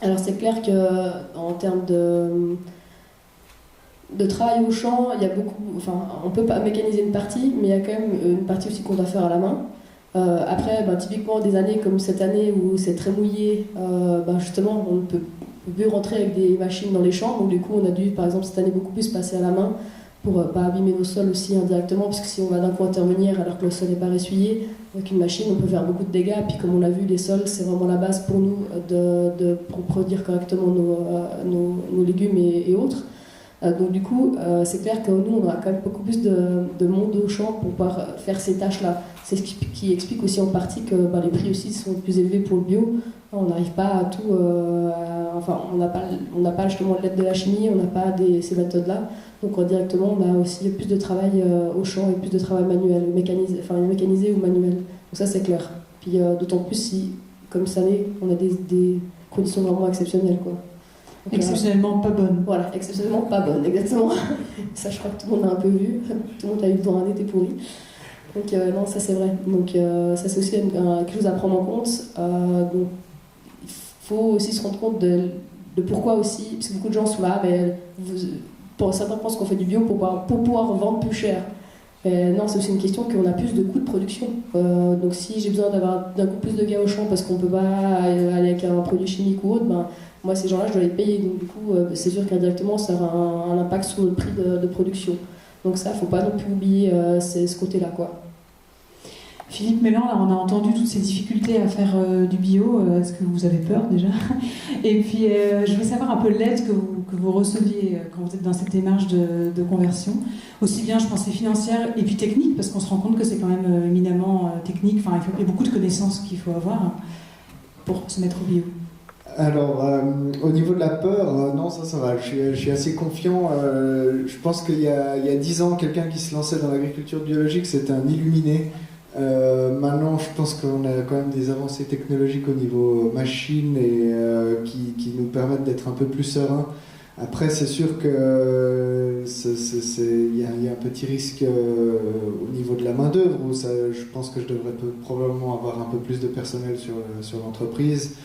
Alors c'est clair qu'en termes de travail au champ, il y a beaucoup... Enfin, on peut pas mécaniser une partie, mais il y a quand même une partie aussi qu'on doit faire à la main. Après, typiquement des années comme cette année où c'est très mouillé, justement, on ne peut plus rentrer avec des machines dans les champs. Donc du coup, on a dû, par exemple, cette année beaucoup plus passer à la main pour pas abîmer nos sols aussi indirectement, parce que si on va d'un coup intervenir alors que le sol n'est pas ressuyé, avec une machine, on peut faire beaucoup de dégâts. Et puis comme on l'a vu, les sols, c'est vraiment la base pour nous pour produire correctement nos légumes et autres. Donc du coup, c'est clair que nous, on a quand même beaucoup plus de monde au champ pour pouvoir faire ces tâches-là. C'est ce qui explique aussi en partie que les prix aussi sont plus élevés pour le bio. On n'arrive pas à tout... on n'a pas justement l'aide de la chimie, on n'a pas ces méthodes-là. Donc directement, on a aussi plus de travail au champ et plus de travail manuel, mécanisé ou manuel. Donc ça, c'est clair. Puis d'autant plus si, comme cette année, on a des conditions vraiment exceptionnelles, quoi. Donc, exceptionnellement pas bonne. Voilà, exceptionnellement pas bonne, exactement. Ça, je crois que tout le monde a un peu vu. Tout le monde a eu le droit un été pourri. Donc, non, ça c'est vrai. Donc, ça c'est aussi quelque chose à prendre en compte. Donc, il faut aussi se rendre compte de pourquoi aussi, parce que beaucoup de gens sont là, mais certains pensent qu'on fait du bio pour pouvoir vendre plus cher. Mais non, c'est aussi une question qu'on a plus de coûts de production. Donc, si j'ai besoin d'avoir d'un coup plus de gars au champ parce qu'on peut pas aller avec un produit chimique ou autre, moi, ces gens-là, je dois les payer. Donc, du coup, c'est sûr qu'indirectement, ça aura un impact sur le prix de production. Donc, ça, il ne faut pas non plus oublier ce côté-là, quoi. Philippe Mélan, là, on a entendu toutes ces difficultés à faire du bio. Est-ce que vous avez peur, déjà? Et puis, je voulais savoir un peu l'aide que vous receviez quand vous êtes dans cette démarche de conversion. Aussi bien, je pensais, financière et puis technique, parce qu'on se rend compte que c'est quand même éminemment technique. Enfin, il y a beaucoup de connaissances qu'il faut avoir pour se mettre au bio. Alors, au niveau de la peur, non, ça va. Je suis assez confiant. Je pense qu'il y a 10 ans, quelqu'un qui se lançait dans l'agriculture biologique, c'était un illuminé. Maintenant, je pense qu'on a quand même des avancées technologiques au niveau machine et qui nous permettent d'être un peu plus sereins. Après, c'est sûr qu'il y a un petit risque au niveau de la main-d'œuvre, où je pense que je devrais probablement avoir un peu plus de personnel sur l'entreprise.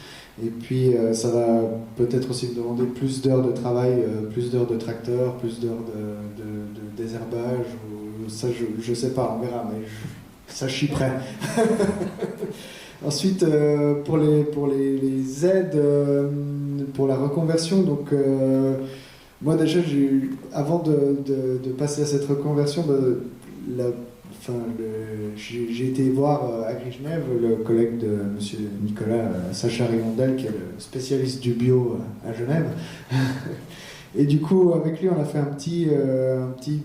Et puis, ça va peut-être aussi me demander plus d'heures de travail, plus d'heures de tracteur, plus d'heures de désherbage. Ça, je sais pas, on verra, mais ça, je suis prêt. Ensuite, pour les aides, pour la reconversion, donc moi déjà, avant de passer à cette reconversion, j'ai été voir à Genève le collègue de M. Nicolas, Sacha Riondel, qui est le spécialiste du bio à Genève. Et du coup, avec lui, on a fait un petit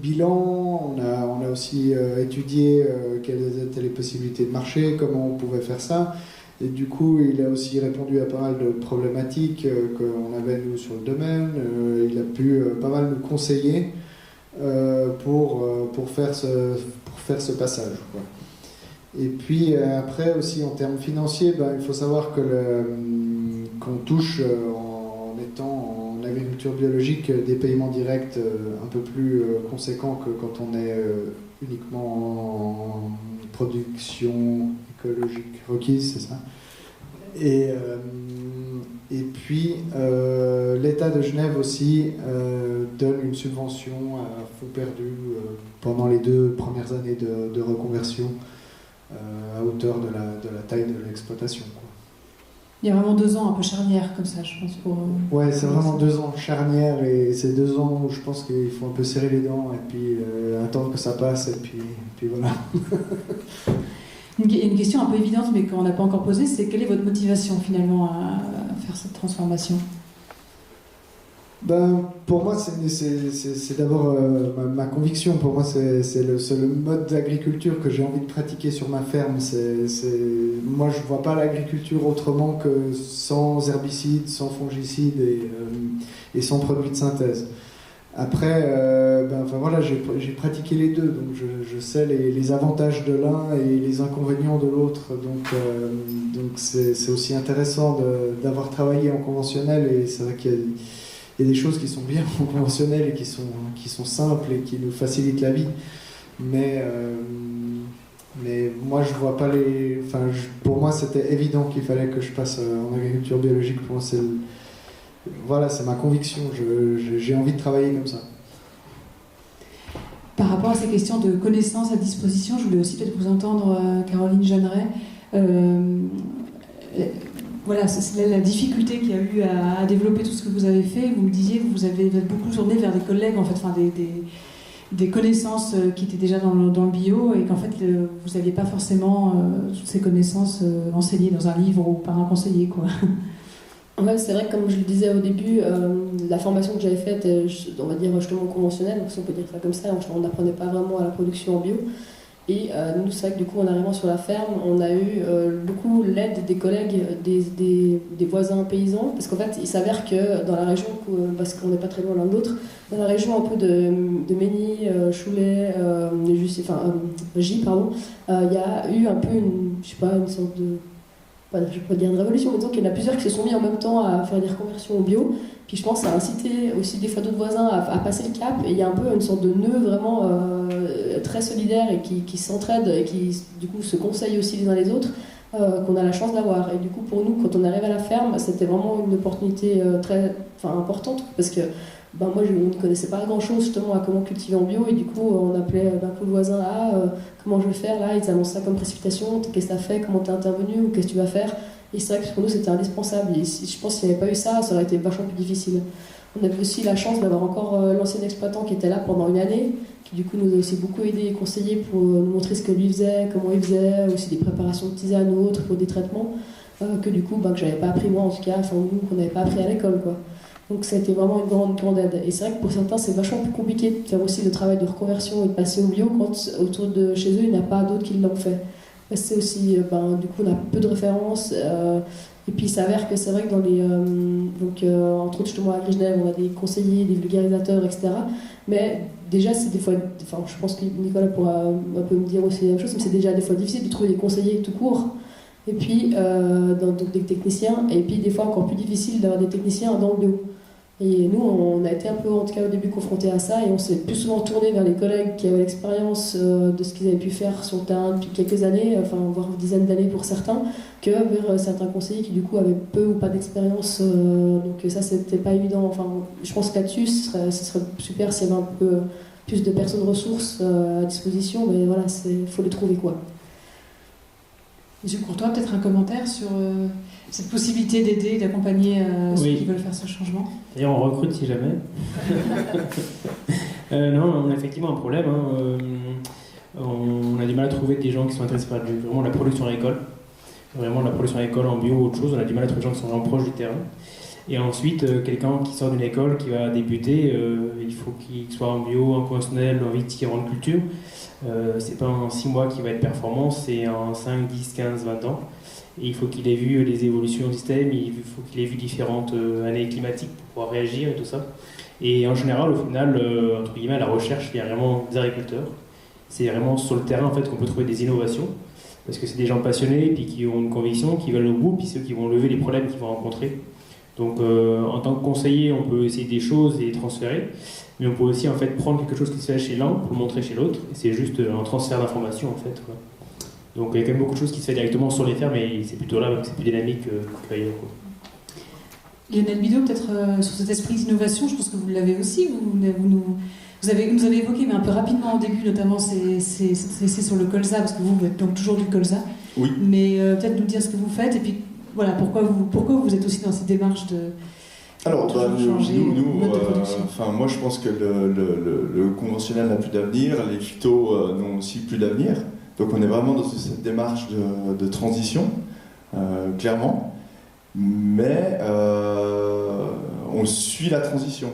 bilan. On a aussi étudié quelles étaient les possibilités de marché, comment on pouvait faire ça. Et du coup, il a aussi répondu à pas mal de problématiques qu'on avait, nous, sur le domaine. Il a pu pas mal nous conseiller pour faire ce passage, quoi. Et puis après aussi en termes financiers, il faut savoir qu'on touche en étant en agriculture biologique des paiements directs un peu plus conséquents que quand on est uniquement en production écologique requise, c'est ça. Et puis, l'État de Genève aussi donne une subvention à fonds perdus pendant les 2 premières années de reconversion à hauteur de la taille de l'exploitation, quoi. Il y a vraiment 2 ans un peu charnière comme ça, je pense. Ouais, c'est vraiment 2 ans charnière et c'est 2 ans où je pense qu'il faut un peu serrer les dents et puis attendre que ça passe et puis voilà. Une question un peu évidente mais qu'on n'a pas encore posée, c'est quelle est votre motivation finalement à faire cette transformation ? Ben, pour moi, c'est d'abord ma conviction. Pour moi, c'est le mode d'agriculture que j'ai envie de pratiquer sur ma ferme. Moi, je ne vois pas l'agriculture autrement que sans herbicides, sans fongicides et sans produits de synthèse. Après, voilà, j'ai pratiqué les deux, donc je sais les avantages de l'un et les inconvénients de l'autre. Donc c'est aussi intéressant d'avoir travaillé en conventionnel, et c'est vrai qu'il y a des choses qui sont bien en conventionnel et qui sont simples et qui nous facilitent la vie. Mais moi, je vois pas pour moi, c'était évident qu'il fallait que je passe en agriculture biologique. Pour moi, c'est ma conviction. J'ai envie de travailler comme ça. Par rapport à ces questions de connaissances à disposition, je voulais aussi peut-être vous entendre, Caroline Jeanneret. Voilà, c'est la difficulté qu'il y a eu à développer tout ce que vous avez fait. Vous me disiez que vous êtes beaucoup tourné vers des collègues, en fait, enfin des connaissances qui étaient déjà dans le bio, et qu'en fait vous n'aviez pas forcément toutes ces connaissances enseignées dans un livre ou par un conseiller, quoi. Ouais, c'est vrai que comme je le disais au début, la formation que j'avais faite, on va dire justement conventionnelle, si on peut dire ça comme ça, on n'apprenait pas vraiment à la production en bio. Et nous, c'est vrai que du coup, en arrivant sur la ferme, on a eu beaucoup l'aide des collègues, des voisins paysans, parce qu'en fait, il s'avère que dans la région, parce qu'on n'est pas très loin l'un de l'autre, dans la région un peu de Mény, Choulais, Gy, pardon, il y a eu un peu une sorte de... je ne vais pas dire une révolution, mais disons qu'il y en a plusieurs qui se sont mis en même temps à faire des reconversions au bio. Puis je pense que ça a incité aussi des fois d'autres voisins à passer le cap. Et il y a un peu une sorte de nœud vraiment très solidaire et qui s'entraide et qui du coup se conseillent aussi les uns les autres, qu'on a la chance d'avoir. Et du coup pour nous, quand on arrive à la ferme, c'était vraiment une opportunité très importante, parce que moi je ne connaissais pas grand chose justement à comment cultiver en bio, et du coup on appelait d'un coup le voisin comment je vais faire là, ils annoncent ça comme précipitation, qu'est-ce que tu as fait, comment tu es intervenu ou qu'est-ce que tu vas faire. Et c'est vrai que pour nous c'était indispensable, et je pense qu'il n'y avait pas eu ça, ça aurait été vachement plus difficile. On avait aussi la chance d'avoir encore l'ancien exploitant qui était là pendant une année, qui du coup nous a aussi beaucoup aidé et conseillé pour nous montrer ce que lui faisait, comment il faisait, aussi des préparations de tisane ou autres pour des traitements, que du coup que j'avais pas appris moi en tout cas, enfin nous qu'on n'avait pas appris à l'école, quoi. Donc ça a été vraiment une grande aide. Et c'est vrai que pour certains, c'est vachement plus compliqué de faire aussi le travail de reconversion et de passer au bio quand autour de chez eux, il n'y en a pas d'autres qui l'ont fait. C'est aussi, du coup, on a peu de références. Et puis il s'avère que c'est vrai que dans les... entre autres, justement, à Grigenève, on a des conseillers, des vulgarisateurs, etc. Mais déjà, c'est des fois... Enfin, je pense que Nicolas pourra un peu me dire aussi la même chose, mais c'est déjà des fois difficile de trouver des conseillers tout court. Et puis, donc des techniciens. Et puis, des fois, encore plus difficile d'avoir des techniciens dans le bio. Et nous, on a été un peu, en tout cas au début, confrontés à ça, et on s'est plus souvent tourné vers les collègues qui avaient l'expérience de ce qu'ils avaient pu faire sur le terrain depuis quelques années, enfin voire une dizaine d'années pour certains, que vers certains conseillers qui du coup avaient peu ou pas d'expérience. Donc ça, c'était pas évident. Enfin, je pense que là-dessus, ce serait super s'il y avait un peu plus de personnes ressources à disposition, mais voilà, faut les trouver, quoi. Monsieur Courtois, peut-être un commentaire sur cette possibilité d'aider, d'accompagner ceux qui veulent faire ce changement. D'ailleurs, on recrute si jamais. Non, on a effectivement un problème. On a du mal à trouver des gens qui sont intéressés par vraiment la production agricole. Vraiment la production agricole en bio ou autre chose. On a du mal à trouver des gens qui sont vraiment proches du terrain. Et ensuite, quelqu'un qui sort d'une école, qui va débuter, il faut qu'il soit en bio, en conventionnel, en viticulture, en culture. C'est pas en 6 mois qu'il va être performant, c'est en 5, 10, 15, 20 ans. Et il faut qu'il ait vu les évolutions du système, il faut qu'il ait vu différentes années climatiques pour pouvoir réagir et tout ça. Et en général, au final, entre guillemets, à la recherche, il y a vraiment des agriculteurs. C'est vraiment sur le terrain en fait, qu'on peut trouver des innovations. Parce que c'est des gens passionnés, puis qui ont une conviction, qui veulent au bout, puis ceux qui vont lever les problèmes qu'ils vont rencontrer. Donc en tant que conseiller, on peut essayer des choses et les transférer. Mais on peut aussi en fait prendre quelque chose qui se fait chez l'un pour le montrer chez l'autre. Et c'est juste un transfert d'informations en fait, quoi. Donc il y a quand même beaucoup de choses qui se font directement sur les fermes, et c'est plutôt là que c'est plus dynamique qu'ailleurs. Lionel Bidot, peut-être sur cet esprit d'innovation, je pense que vous l'avez aussi. Vous nous avez évoqué, mais un peu rapidement au début, notamment c'est sur le colza, parce que vous êtes donc toujours du colza. Oui. Mais peut-être nous dire ce que vous faites, et puis voilà, pourquoi vous êtes aussi dans cette démarche de Alors, changer nous, le mode de production. moi je pense que le conventionnel n'a plus d'avenir, les phytos n'ont aussi plus d'avenir. Donc on est vraiment dans cette démarche de transition, clairement. Mais on suit la transition.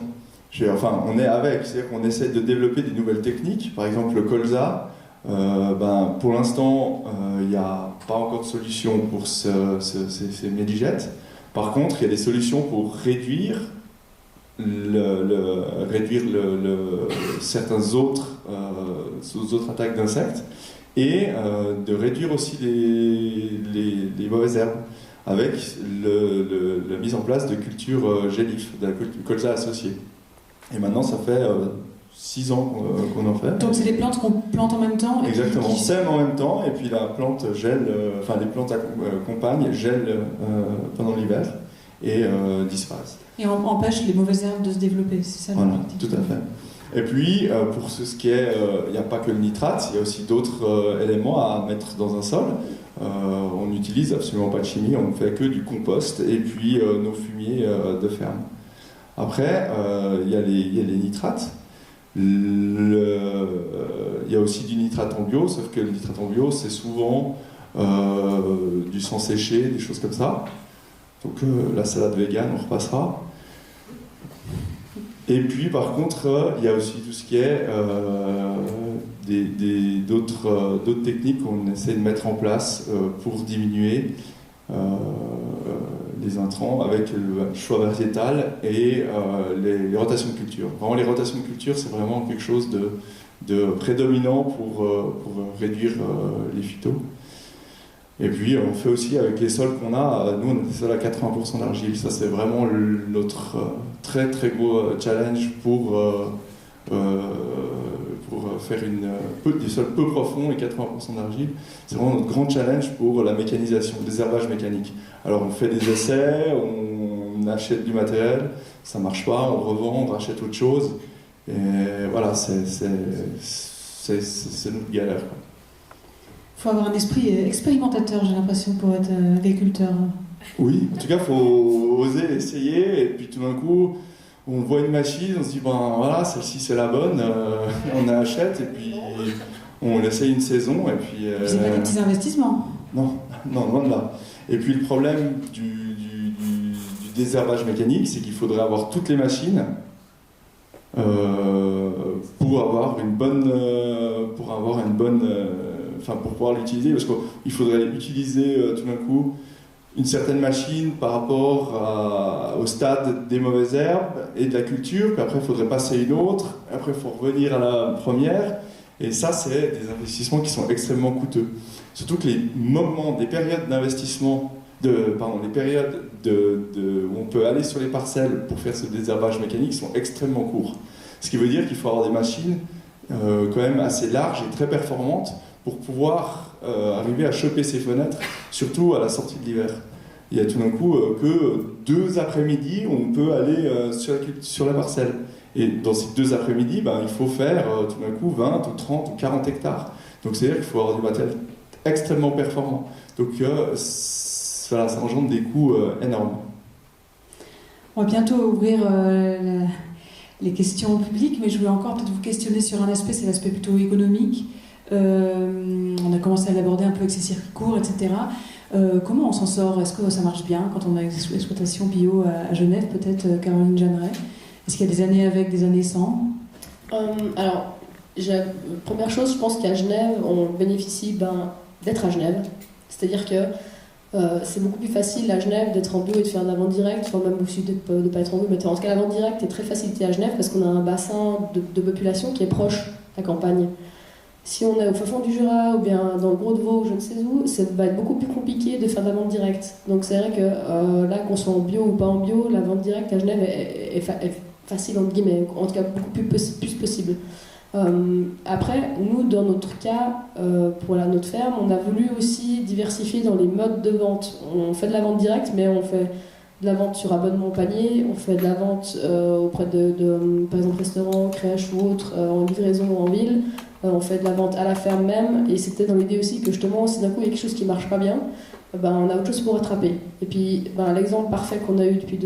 On est avec, c'est-à-dire qu'on essaie de développer des nouvelles techniques. Par exemple, le colza, pour l'instant, il n'y a pas encore de solution pour ces médigettes. Par contre, il y a des solutions pour réduire certaines autres attaques d'insectes et de réduire aussi les mauvaises herbes avec la mise en place de cultures gélif, de la colza associée. Et maintenant, ça fait 6 ans qu'on en fait. Donc c'est des plantes qu'on plante en même temps? Exactement, on sème en même temps et puis la plante gèle, les plantes compagnes gèlent pendant l'hiver et disparaissent. Et on empêche les mauvaises herbes de se développer, c'est ça l'objectif? Tout à fait. Et puis, pour ce qui est, il n'y a pas que le nitrate, il y a aussi d'autres éléments à mettre dans un sol. On n'utilise absolument pas de chimie, on ne fait que du compost et puis nos fumiers de ferme. Après, il y a les nitrates. Il y a aussi du nitrate en bio, sauf que le nitrate en bio, c'est souvent du sang séché, des choses comme ça. Donc la salade végane, on repassera. Et puis par contre, il y a aussi tout ce qui est d'autres techniques qu'on essaie de mettre en place pour diminuer les intrants avec le choix variétal et les rotations de culture. Vraiment, les rotations de culture, c'est vraiment quelque chose de prédominant pour réduire les phytos. Et puis, on fait aussi avec les sols qu'on a. Nous, on a des sols à 80% d'argile. Ça, c'est vraiment notre très très gros challenge pour faire des sols peu profonds et 80% d'argile. C'est vraiment notre grand challenge pour la mécanisation, le désherbage mécanique. Alors, on fait des essais, on achète du matériel, ça marche pas, on revend, on rachète autre chose. Et voilà, c'est notre galère, quoi. Il faut avoir un esprit expérimentateur, j'ai l'impression, pour être agriculteur. Oui, en tout cas, il faut oser essayer, et puis tout d'un coup, on voit une machine, on se dit, ben voilà, celle-ci c'est la bonne, on la achète, et puis on l'essaye une saison, et puis... C'est pas des petits investissements? Non, loin de là. Et puis le problème du désherbage mécanique, c'est qu'il faudrait avoir toutes les machines pour avoir une bonne... pour pouvoir l'utiliser, parce qu'il faudrait utiliser tout d'un coup une certaine machine par rapport au stade des mauvaises herbes et de la culture, puis après il faudrait passer une autre, après il faut revenir à la première, et ça c'est des investissements qui sont extrêmement coûteux. Surtout que les périodes d'investissement, les périodes où on peut aller sur les parcelles pour faire ce désherbage mécanique sont extrêmement courts. Ce qui veut dire qu'il faut avoir des machines quand même assez larges et très performantes pour pouvoir arriver à choper ces fenêtres, surtout à la sortie de l'hiver. Il y a tout d'un coup que 2 après-midi où on peut aller sur la parcelle. Et dans ces 2 après-midi, il faut faire tout d'un coup 20 ou 30 ou 40 hectares. Donc c'est-à-dire qu'il faut avoir du matériel extrêmement performant. Donc ça engendre des coûts énormes. On va bientôt ouvrir les questions publiques, mais je voulais encore peut-être vous questionner sur un aspect, c'est l'aspect plutôt économique. On a commencé à l'aborder un peu avec ces circuits courts, etc. Comment on s'en sort? Est-ce que ça marche bien quand on a une exploitation bio à Genève, peut-être, Caroline Jeanneret? Est-ce qu'il y a des années avec, des années sans? Alors, première chose, je pense qu'à Genève, on bénéficie d'être à Genève. C'est-à-dire que c'est beaucoup plus facile à Genève d'être en bio et de faire de la vente directe, enfin même aussi de ne pas être en bio, mais en tout cas la vente directe est très facilitée à Genève parce qu'on a un bassin de population qui est proche de la campagne. Si on est au fond du Jura ou bien dans le Gros de Vaud ou je ne sais où, ça va être beaucoup plus compliqué de faire de la vente directe. Donc c'est vrai que là, qu'on soit en bio ou pas en bio, la vente directe à Genève est facile entre guillemets, en tout cas beaucoup plus possible. Après, nous, dans notre cas, pour notre ferme, on a voulu aussi diversifier dans les modes de vente. On fait de la vente directe, mais on fait de la vente sur abonnement panier, on fait de la vente auprès de par exemple, restaurants, crèches ou autres, en livraison en ville. On fait de la vente à la ferme même, et c'était dans l'idée aussi que justement, si d'un coup il y a quelque chose qui marche pas bien, on a autre chose pour rattraper. Et puis l'exemple parfait qu'on a eu depuis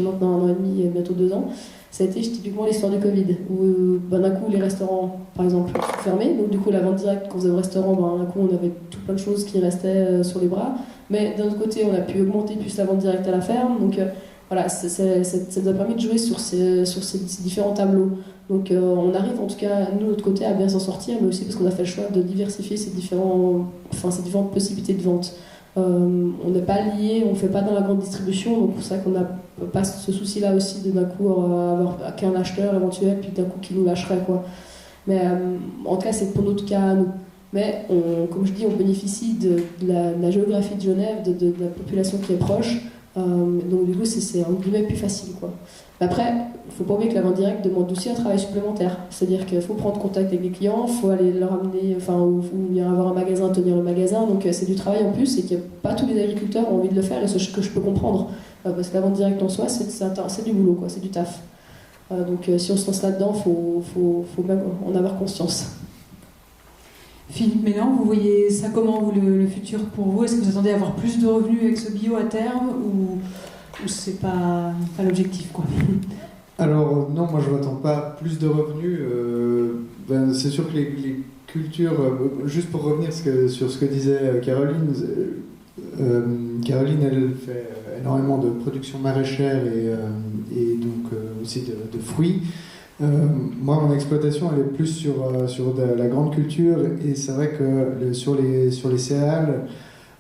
maintenant 1 an et demi, bientôt 2 ans, ça a été typiquement l'histoire du Covid, où d'un coup les restaurants, par exemple, sont fermés, donc du coup la vente directe qu'on faisait au restaurant, d'un coup on avait tout plein de choses qui restaient sur les bras, mais d'un autre côté on a pu augmenter plus la vente directe à la ferme, donc voilà, ça nous a permis de jouer sur ces différents tableaux. Donc on arrive en tout cas, nous de notre côté, à bien s'en sortir, mais aussi parce qu'on a fait le choix de diversifier ces différentes possibilités de vente. On n'est pas lié, on ne fait pas dans la grande distribution, donc c'est vrai qu'on n'a pas ce souci-là aussi de d'un coup avoir qu'un acheteur éventuel, puis d'un coup qui nous lâcherait, quoi. Mais en tout cas, c'est pour notre cas, nous. Mais comme je dis, on bénéficie de la géographie de Genève, de la population qui est proche, donc du coup, c'est en guillemets plus facile, quoi. Après, il ne faut pas oublier que la vente directe demande aussi un travail supplémentaire. C'est-à-dire qu'il faut prendre contact avec les clients, il faut aller leur amener, ou bien avoir un magasin, tenir le magasin. Donc c'est du travail en plus et que pas tous les agriculteurs ont envie de le faire, et ce que je peux comprendre. Parce que la vente directe en soi, c'est du boulot, quoi, c'est du taf. Donc si on se lance là-dedans, il faut même en avoir conscience. Philippe Mélan, vous voyez ça comment, vous, le futur pour vous? Est-ce que vous attendez à avoir plus de revenus avec ce bio à terme, ou c'est pas l'objectif, quoi? Alors non, moi je m'attends pas plus de revenus. C'est sûr que les cultures, juste pour revenir sur ce que disait Caroline, Caroline elle fait énormément de production maraîchère et donc aussi de fruits. Moi mon exploitation elle est plus sur de la grande culture, et c'est vrai que sur les céréales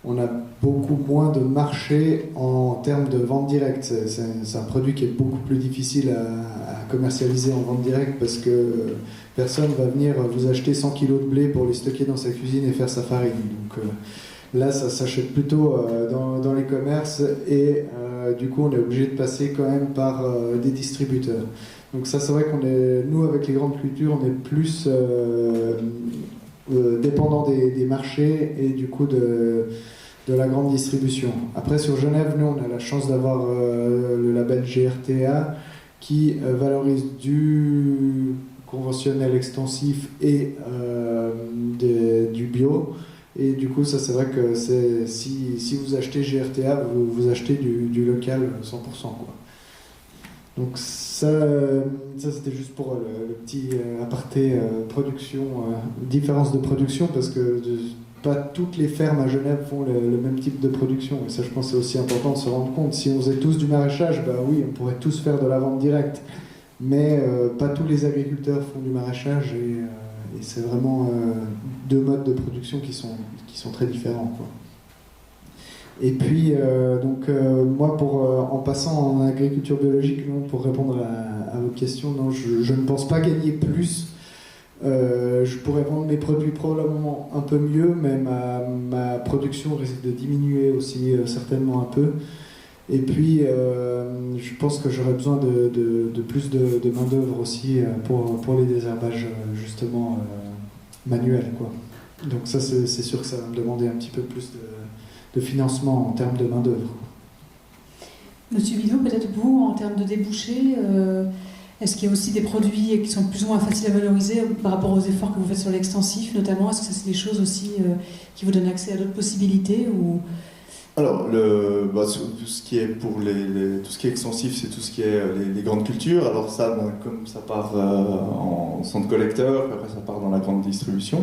on a beaucoup moins de marché en termes de vente directe. C'est un produit qui est beaucoup plus difficile à commercialiser en vente directe, parce que personne va venir vous acheter 100 kg de blé pour les stocker dans sa cuisine et faire sa farine. Donc là, ça s'achète plutôt dans les commerces, et du coup, on est obligé de passer quand même par des distributeurs. Donc ça, c'est vrai nous, avec les grandes cultures, on est plus dépendant des marchés et du coup de la grande distribution. Après, sur Genève, nous, on a la chance d'avoir le label GRTA qui valorise du conventionnel extensif et du bio. Et du coup, ça, c'est vrai que si vous achetez GRTA, vous achetez du local 100%, quoi. Donc ça c'était juste pour le petit aparté production, différence de production, parce que pas toutes les fermes à Genève font le même type de production, et ça, je pense, c'est aussi important de se rendre compte. Si on faisait tous du maraîchage, oui, on pourrait tous faire de la vente directe, mais pas tous les agriculteurs font du maraîchage, et c'est vraiment 2 modes de production qui sont très différents, quoi. Et puis, moi, en passant en agriculture biologique, non, pour répondre à votre question, non, je ne pense pas gagner plus. Je pourrais vendre mes produits probablement un peu mieux, mais ma production risque de diminuer aussi certainement un peu. Et puis, je pense que j'aurais besoin de plus de main-d'œuvre aussi pour les désherbages justement manuels, quoi. Donc ça, c'est sûr que ça va me demander un petit peu plus de financement en termes de main-d'œuvre. Monsieur Bidot, peut-être vous, en termes de débouchés, est-ce qu'il y a aussi des produits qui sont plus ou moins faciles à valoriser par rapport aux efforts que vous faites sur l'extensif, notamment? Est-ce que ça, c'est des choses aussi qui vous donnent accès à d'autres possibilités, ou... Alors, tout ce qui est tout ce qui est extensif, c'est tout ce qui est les grandes cultures. Alors ça, comme ça part en centre collecteur, puis après ça part dans la grande distribution.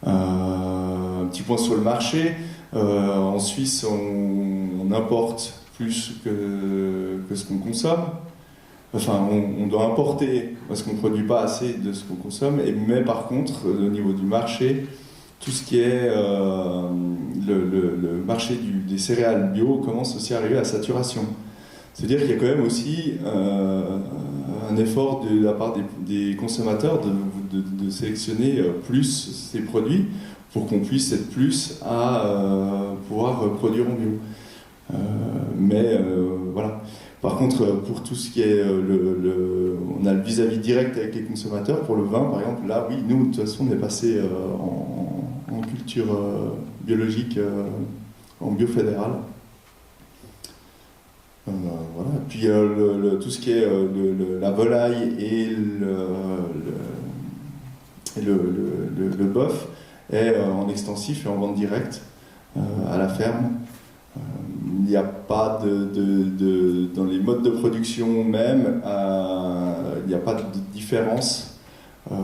Un petit point sur le marché. En Suisse, on importe plus que ce qu'on consomme. Enfin, on doit importer parce qu'on ne produit pas assez de ce qu'on consomme. Mais par contre, au niveau du marché, tout ce qui est le marché des céréales bio commence aussi à arriver à saturation. C'est-à-dire qu'il y a quand même aussi un effort de la part des consommateurs de sélectionner plus ces produits pour qu'on puisse être plus à pouvoir produire en bio. Voilà. Par contre, pour tout ce qui est on a le vis-à-vis direct avec les consommateurs. Pour le vin, par exemple, là, oui, nous, de toute façon, on est passé en culture biologique, en bio fédéral. Voilà. Et puis tout ce qui est la volaille et le bœuf est en extensif et en vente directe. à la ferme. Il n'y a pas dans les modes de production même, il n'y a pas de différence dans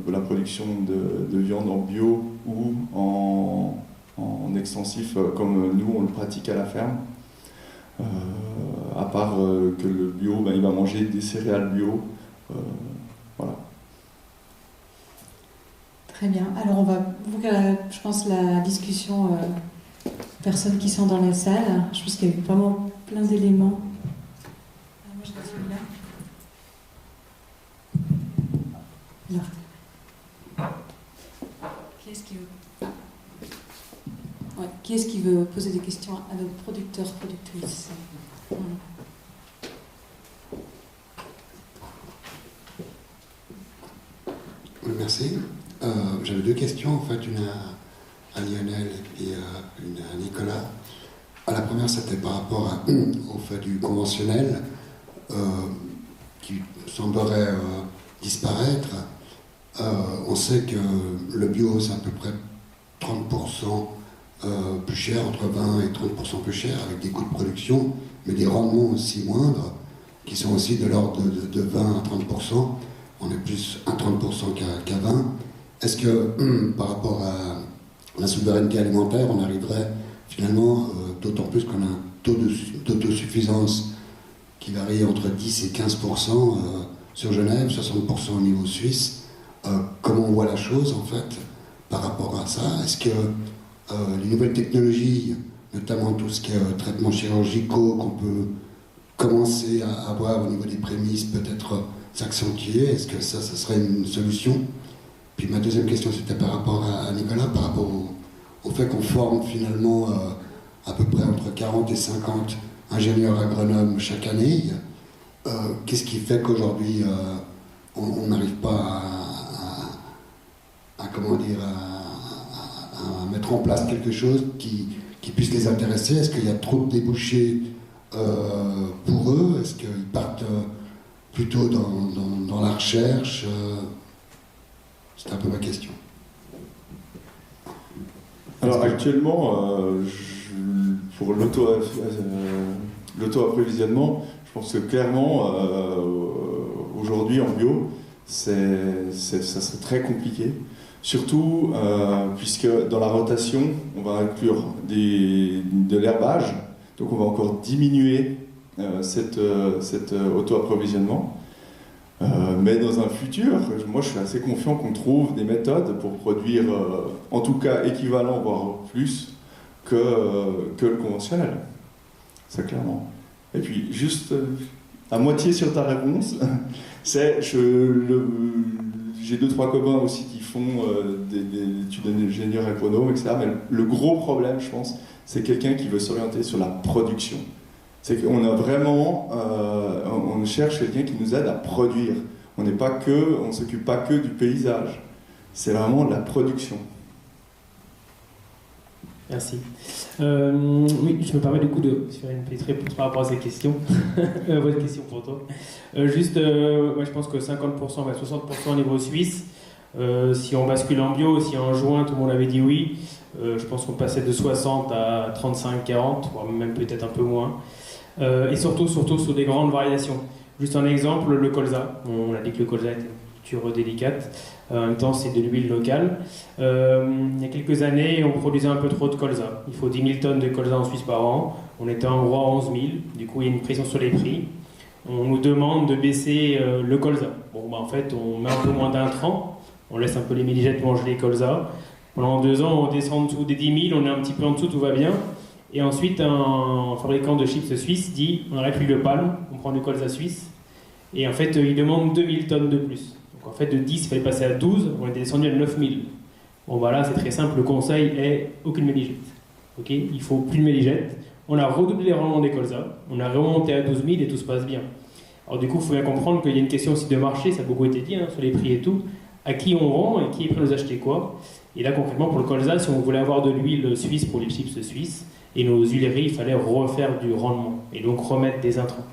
la production de viande en bio ou en extensif comme nous on le pratique à la ferme. À part que le bio, il va manger des céréales bio. Voilà. Très bien. Alors on va ouvrir, je pense, la discussion aux personnes qui sont dans la salle. Je pense qu'il y a vraiment plein d'éléments. Moi, je vais celui-là. Là. Qui est-ce qui veut poser des questions à nos producteurs, productrices? Oui, merci. J'avais deux questions, en fait, une à Lionel et une à Nicolas. La première, c'était par rapport au fait du conventionnel qui semblerait disparaître. On sait que le bio, c'est à peu près 30% plus cher, entre 20 et 30% plus cher, avec des coûts de production, mais des rendements aussi moindres, qui sont aussi de l'ordre de 20 à 30%. On est plus à 30% qu'à 20%. Est-ce que, par rapport à la souveraineté alimentaire, on arriverait finalement, d'autant plus qu'on a un taux d'autosuffisance qui varie entre 10 et 15% sur Genève, 60% au niveau suisse. Comment on voit la chose, en fait, par rapport à ça? Est-ce que les nouvelles technologies, notamment tout ce qui est traitements chirurgicaux qu'on peut commencer à avoir au niveau des prémices, peut-être s'accentuer? Est-ce que ça serait une solution? Puis ma deuxième question, c'était par rapport à Nicolas, par rapport au fait qu'on forme finalement à peu près entre 40 et 50 ingénieurs agronomes chaque année. Qu'est-ce qui fait qu'aujourd'hui on n'arrive pas à mettre en place quelque chose qui puisse les intéresser? Est-ce qu'il y a trop de débouchés pour eux? Est-ce qu'ils partent plutôt dans la recherche? C'est un peu ma question. Alors actuellement, pour l'auto-approvisionnement, je pense que clairement, aujourd'hui en bio, ça serait très compliqué. Surtout puisque dans la rotation, on va inclure de l'herbage, donc on va encore diminuer cet auto-approvisionnement. Mais dans un futur, moi je suis assez confiant qu'on trouve des méthodes pour produire, en tout cas équivalent, voire plus, que le conventionnel. C'est clairement. Et puis, juste à moitié sur ta réponse, j'ai 2-3 copains aussi qui font des études d'ingénieur agronome, etc. Mais le gros problème, je pense, c'est quelqu'un qui veut s'orienter sur la production. C'est qu'on a vraiment, on cherche quelqu'un qui nous aide à produire. On ne s'occupe pas que du paysage. C'est vraiment la production. Merci. Oui, je me permets du coup de faire une petite réponse par rapport à ces questions. Votre question pour toi. Je pense que 50%, 60% au niveau suisse. Si on bascule en bio, si en juin tout le monde avait dit oui, je pense qu'on passait de 60 à 35-40, voire même peut-être un peu moins. Et surtout sur des grandes variations. Juste un exemple, le colza. On a dit que le colza est une culture délicate. En même temps, c'est de l'huile locale. Il y a quelques années, on produisait un peu trop de colza. Il faut 10 000 tonnes de colza en Suisse par an. On était en gros à 11 000. Du coup, il y a une pression sur les prix. On nous demande de baisser le colza. En fait, on met un peu moins d'intrants. On laisse un peu les milligettes manger les colza. Pendant 2 ans, on descend en dessous des 10 000. On est un petit peu en dessous, tout va bien. Et ensuite, un fabricant de chips suisse dit on arrête l'huile de palme, on prend du colza suisse. Et en fait, il demande 2000 tonnes de plus. Donc en fait, de 10, il fallait passer à 12, on est descendu à 9000. Bon, voilà, c'est très simple, le conseil est aucune méligette. Okay, il faut plus de méligette. On a redoublé les rendements des colza, on a remonté à 12 000 et tout se passe bien. Alors du coup, il faut bien comprendre qu'il y a une question aussi de marché, ça a beaucoup été dit, sur les prix et tout. À qui on vend et qui est prêt à nous acheter quoi. Et là, concrètement, pour le colza, si on voulait avoir de l'huile suisse pour les chips suisses, et nos huileries, il fallait refaire du rendement et donc remettre des intrants.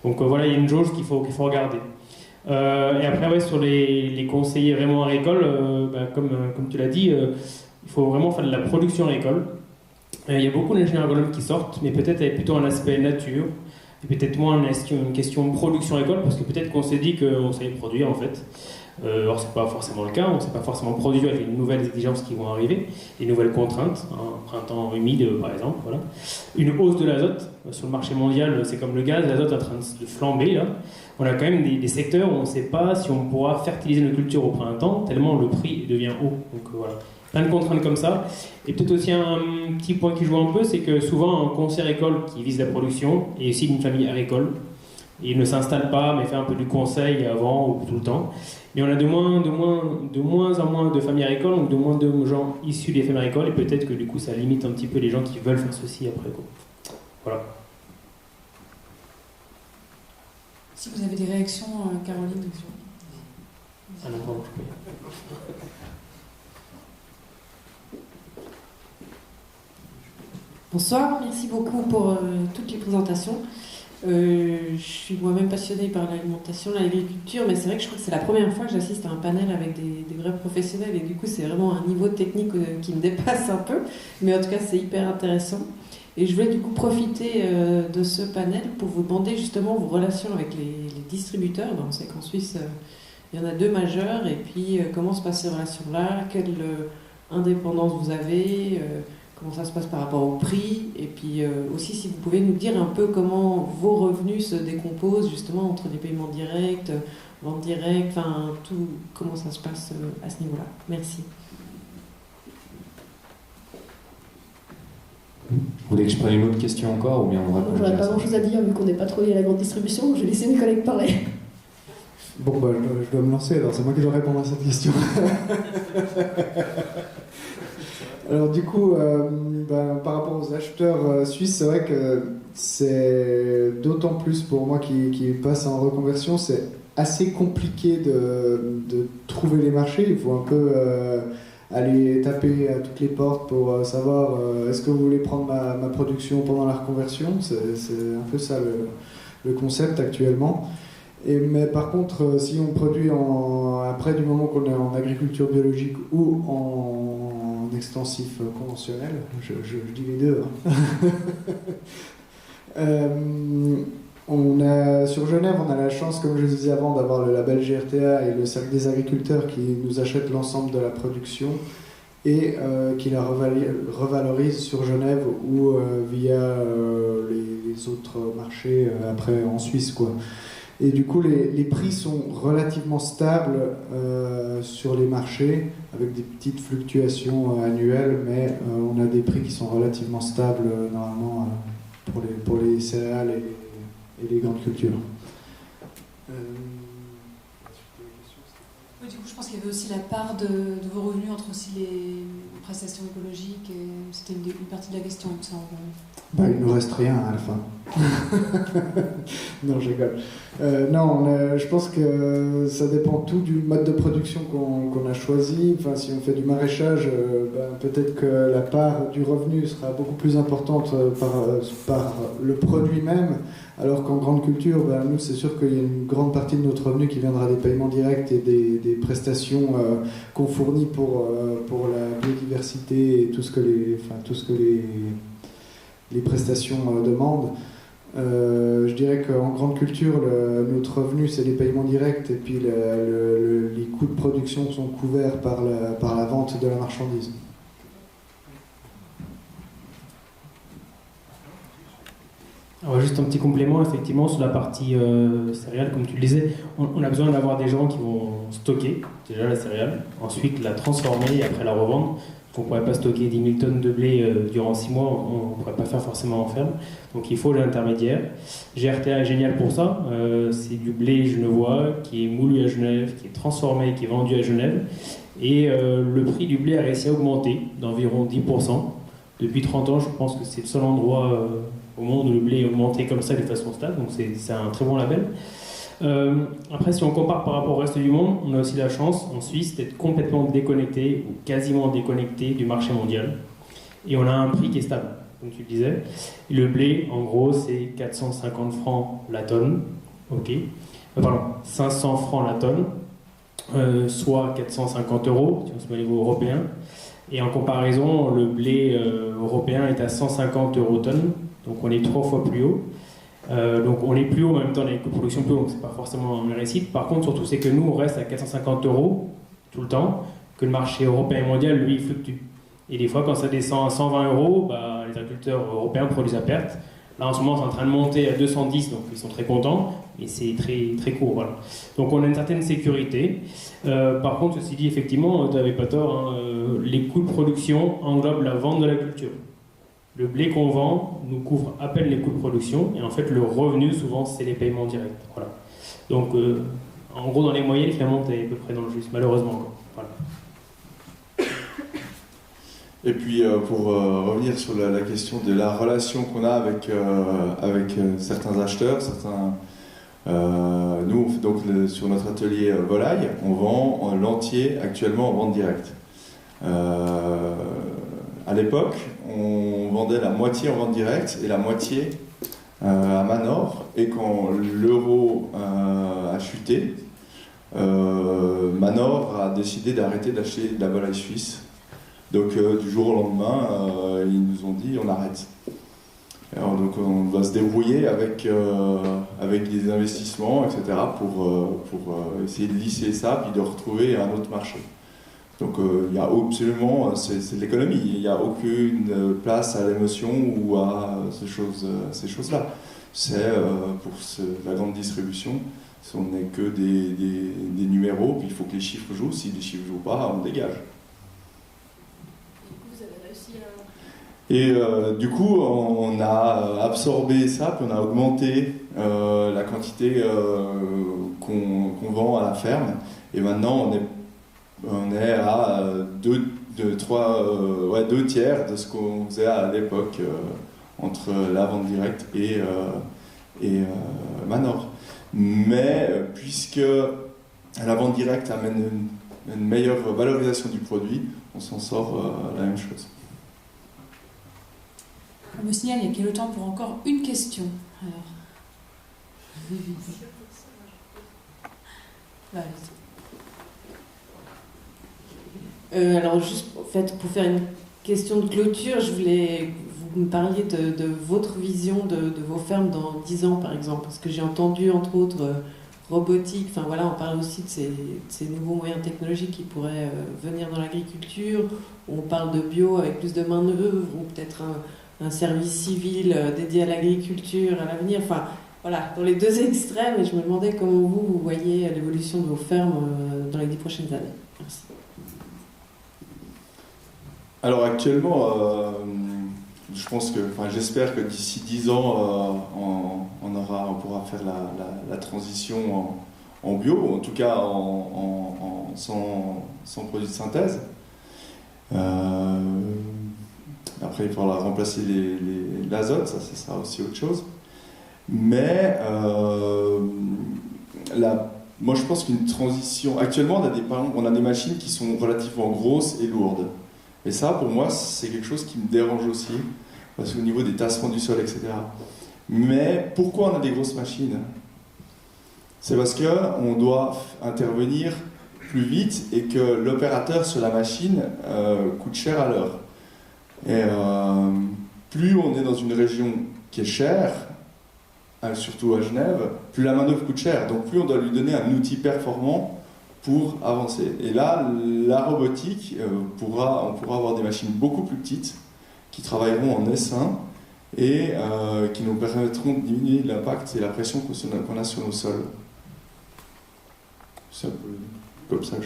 Donc voilà, il y a une jauge qu'il faut regarder. Et après, sur les conseillers vraiment agricoles, comme tu l'as dit, Il faut vraiment faire de la production agricole. Il y a beaucoup d'ingénieurs agronomes qui sortent, mais peut-être avec plutôt un aspect nature, et peut-être moins une question de production agricole, parce que peut-être qu'on s'est dit qu'on savait produire en fait. Or, c'est pas forcément le cas, on ne sait pas forcément produire avec les nouvelles exigences qui vont arriver, les nouvelles contraintes, un printemps humide par exemple, voilà. Une hausse de l'azote, sur le marché mondial, c'est comme le gaz, l'azote est en train de flamber là. On a quand même des secteurs où on ne sait pas si on pourra fertiliser nos cultures au printemps, tellement le prix devient haut. Donc voilà, plein de contraintes comme ça. Et peut-être aussi un petit point qui joue un peu, c'est que souvent un conseiller agricole qui vise la production est aussi d'une famille agricole. Il ne s'installe pas, mais fait un peu du conseil avant ou tout le temps. Mais on a de moins en moins de familles agricoles, donc de moins de gens issus des familles agricoles, et peut-être que du coup ça limite un petit peu les gens qui veulent faire ceci après, quoi. Voilà. Si vous avez des réactions, Caroline. Ah non, pardon, je peux. Bonsoir, merci beaucoup pour toutes les présentations. Je suis moi-même passionnée par l'alimentation, l'agriculture, mais c'est vrai que je crois que c'est la première fois que j'assiste à un panel avec des vrais professionnels, et du coup c'est vraiment un niveau technique qui me dépasse un peu, mais en tout cas c'est hyper intéressant. Et je voulais du coup profiter de ce panel pour vous demander justement vos relations avec les distributeurs. On sait qu'en Suisse il y en a 2 majeurs, et puis comment se passent ces relations-là, quelle indépendance vous avez, comment ça se passe par rapport au prix, et puis aussi si vous pouvez nous dire un peu comment vos revenus se décomposent justement entre les paiements directs, ventes directes, enfin tout, comment ça se passe à ce niveau-là. Merci. Vous voulez que je prenne une autre question encore, ou bien on va... J'aurais pas grand chose à dire vu qu'on n'est pas trop lié à la grande distribution, je vais laisser mes collègues parler. Bon, bah, je dois me lancer, alors c'est moi qui dois répondre à cette question. Alors du coup, par rapport aux acheteurs suisses, c'est vrai que c'est d'autant plus pour moi qui passe en reconversion, c'est assez compliqué de trouver les marchés. Il faut un peu aller taper à toutes les portes pour savoir est-ce que vous voulez prendre ma production pendant la reconversion. C'est un peu ça le concept actuellement. Mais par contre, si on produit après du moment qu'on est en agriculture biologique ou en extensif conventionnel, je dis les deux. Sur Genève, on a la chance, comme je vous disais avant, d'avoir le label GRTA et le Cercle des agriculteurs qui nous achètent l'ensemble de la production et qui la revalorise sur Genève ou via les autres marchés après en Suisse, quoi. Et du coup, les prix sont relativement stables sur les marchés, avec des petites fluctuations annuelles, mais on a des prix qui sont relativement stables normalement pour les céréales et les grandes cultures. Oui, du coup, je pense qu'il y avait aussi la part de vos revenus entre aussi les prestations écologiques, et c'était une partie de la question, ça, en gros. Il ne nous reste rien à la fin. Non, je rigole. Je pense que ça dépend tout du mode de production qu'on a choisi. Enfin, si on fait du maraîchage, peut-être que la part du revenu sera beaucoup plus importante par le produit même, alors qu'en grande culture, nous, c'est sûr qu'il y a une grande partie de notre revenu qui viendra des paiements directs et des prestations qu'on fournit pour la biodiversité et tout ce que les prestations demandent. Je dirais qu'en grande culture, notre revenu, c'est les paiements directs, et puis les coûts de production sont couverts par la vente de la marchandise. Alors, juste un petit complément, effectivement, sur la partie céréales, comme tu le disais, on a besoin d'avoir des gens qui vont stocker déjà la céréale, ensuite la transformer et après la revendre. On ne pourrait pas stocker 10 000 tonnes de blé durant 6 mois, on ne pourrait pas faire forcément en ferme. Donc il faut l'intermédiaire. GRTA est génial pour ça. C'est du blé genevois qui est moulu à Genève, qui est transformé, qui est vendu à Genève. Et le prix du blé a réussi à augmenter d'environ 10%. Depuis 30 ans, je pense que c'est le seul endroit au monde où le blé est augmenté comme ça de façon stable. Donc c'est un très bon label. Après, si on compare par rapport au reste du monde, on a aussi la chance en Suisse d'être complètement déconnecté ou quasiment déconnecté du marché mondial, et on a un prix qui est stable, comme tu le disais. Le blé, en gros, c'est 450 francs la tonne, 500 francs la tonne, soit 450 € si on se met au niveau européen. Et en comparaison, le blé européen est à 150 € tonne, donc on est 3 fois plus haut. Donc on est plus haut en même temps, les coûts de production plus haut, donc c'est pas forcément un récit. Par contre, surtout, c'est que nous, on reste à 450 € tout le temps, que le marché européen et mondial, lui, il fluctue. Et des fois, quand ça descend à 120 €, bah, les agriculteurs européens produisent à perte. Là, en ce moment, c'est en train de monter à 210, donc ils sont très contents, mais c'est très, très court. Voilà. Donc on a une certaine sécurité. Par contre, ceci dit, effectivement, tu n'avais pas tort, hein, les coûts de production englobent la vente de la culture. Le blé qu'on vend nous couvre à peine les coûts de production, et en fait, le revenu, souvent, c'est les paiements directs. Voilà. Donc, en gros, dans les moyennes, finalement, tu es à peu près dans le juste, malheureusement encore. Voilà. Et puis, pour revenir sur la question de la relation qu'on a avec certains acheteurs, nous, donc, sur notre atelier volaille, on vend l'entier actuellement en vente directe. À l'époque, on vendait la moitié en vente directe et la moitié à Manor. Et quand l'euro a chuté, Manor a décidé d'arrêter d'acheter de la volaille suisse. Donc du jour au lendemain, ils nous ont dit on arrête. Alors, donc on va se débrouiller avec des investissements, etc. pour essayer de lisser ça puis de retrouver un autre marché. Donc il y a absolument, c'est de l'économie, il n'y a aucune place à l'émotion ou à ces choses-là. C'est pour la grande distribution, on n'est que des numéros, puis il faut que les chiffres jouent. Si les chiffres ne jouent pas, on dégage. Et du coup, on a absorbé ça, puis on a augmenté la quantité qu'on vend à la ferme. Et maintenant, on est à 2 tiers de ce qu'on faisait à l'époque entre la vente directe et Manor. Mais puisque la vente directe amène une meilleure valorisation du produit, on s'en sort la même chose. On me signale, il y a quel temps pour encore une question. Alors. Alors juste en fait, pour faire une question de clôture, je voulais vous me parliez de votre vision de vos fermes dans 10 ans par exemple, parce que j'ai entendu entre autres robotique, enfin voilà, on parle aussi de ces nouveaux moyens technologiques qui pourraient venir dans l'agriculture, on parle de bio avec plus de main d'œuvre ou peut-être un service civil dédié à l'agriculture à l'avenir, enfin voilà, dans les deux extrêmes, et je me demandais comment vous voyez l'évolution de vos fermes dans les 10 prochaines années. Merci. Alors actuellement, je pense que, j'espère que d'ici 10 ans, on pourra faire la transition en bio, en tout cas sans produits de synthèse. Après, il faudra remplacer l'azote, ça sera aussi autre chose. Mais moi, je pense qu'une transition... Actuellement, on a des machines qui sont relativement grosses et lourdes. Et ça, pour moi, c'est quelque chose qui me dérange aussi, parce qu'au niveau des tassements du sol, etc. Mais pourquoi on a des grosses machines? C'est parce qu'on doit intervenir plus vite et que l'opérateur sur la machine coûte cher à l'heure. Et plus on est dans une région qui est chère, surtout à Genève, plus la main-d'œuvre coûte cher. Donc plus on doit lui donner un outil performant pour avancer. Et là, la robotique, on pourra avoir des machines beaucoup plus petites qui travailleront en essaim et qui nous permettront de diminuer l'impact et la pression qu'on a sur nos sols. C'est un peu comme ça que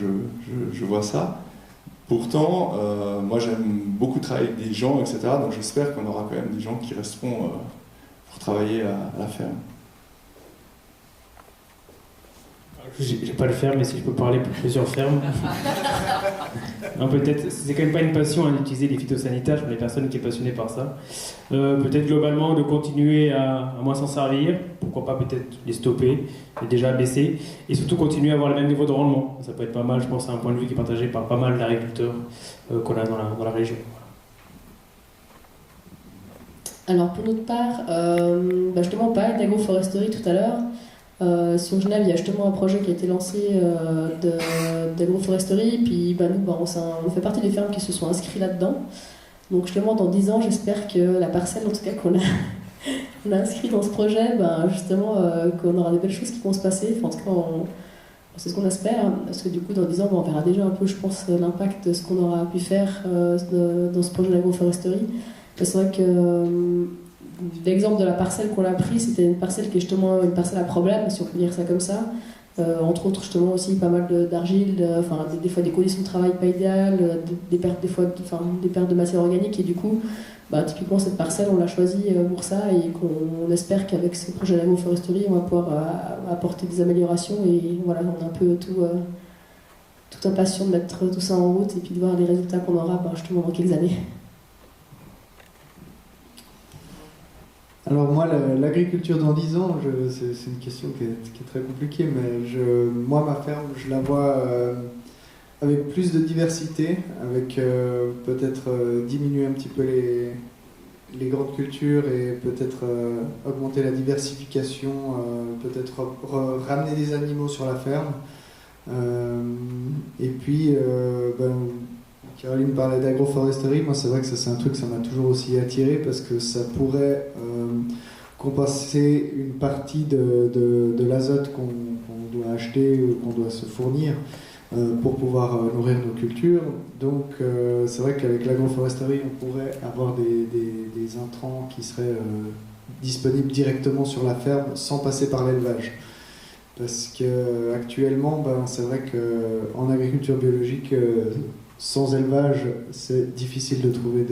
je vois ça. Pourtant, moi j'aime beaucoup travailler avec des gens, etc. Donc j'espère qu'on aura quand même des gens qui resteront pour travailler à la ferme. J'ai pas le ferme, mais si je peux parler pour plusieurs fermes. Non, peut-être, c'est quand même pas une passion d'utiliser les phytosanitaires pour les personnes qui sont passionnées par ça. Peut-être globalement de continuer à moins s'en servir, pourquoi pas peut-être les stopper, les déjà baisser, et surtout continuer à avoir le même niveau de rendement. Ça peut être pas mal, je pense, c'est un point de vue qui est partagé par pas mal d'agriculteurs qu'on a dans la région. Alors pour notre part, justement on parlait d'agroforesterie tout à l'heure. Sur Genève, il y a justement un projet qui a été lancé de d'agroforesterie. Puis nous, on fait partie des fermes qui se sont inscrites là-dedans. Donc justement, dans 10 ans, j'espère que la parcelle, en tout cas qu'on a inscrit dans ce projet, justement, qu'on aura des belles choses qui vont se passer. Enfin, en tout cas, c'est ce qu'on espère, parce que du coup, dans 10 ans, on verra déjà un peu, je pense, l'impact de ce qu'on aura pu faire dans ce projet d'agroforesterie. C'est vrai que l'exemple de la parcelle qu'on a pris, c'était une parcelle qui est justement une parcelle à problème, si on peut dire ça comme ça. Entre autres, justement aussi pas mal d'argile, des fois des conditions de travail pas idéales, des pertes de matière organique, et du coup, typiquement cette parcelle, on l'a choisie pour ça, et qu'on espère qu'avec ce projet d'agroforesterie, on va pouvoir apporter des améliorations, et voilà, on a un peu tout impatient de mettre tout ça en route, et puis de voir les résultats qu'on aura justement dans quelques années. Alors moi, l'agriculture dans 10 ans, c'est une question qui est très compliquée, mais moi, ma ferme, je la vois avec plus de diversité, avec peut-être diminuer un petit peu les grandes cultures et peut-être augmenter la diversification, peut-être ramener des animaux sur la ferme. Et puis, Caroline parlait d'agroforesterie. Moi, c'est vrai que ça, c'est un truc, ça m'a toujours aussi attiré parce que ça pourrait compenser une partie de l'azote qu'on doit acheter ou qu'on doit se fournir pour pouvoir nourrir nos cultures. Donc, c'est vrai qu'avec l'agroforesterie, on pourrait avoir des intrants qui seraient disponibles directement sur la ferme sans passer par l'élevage. Parce qu'actuellement, c'est vrai qu'en agriculture biologique, sans élevage, c'est difficile de trouver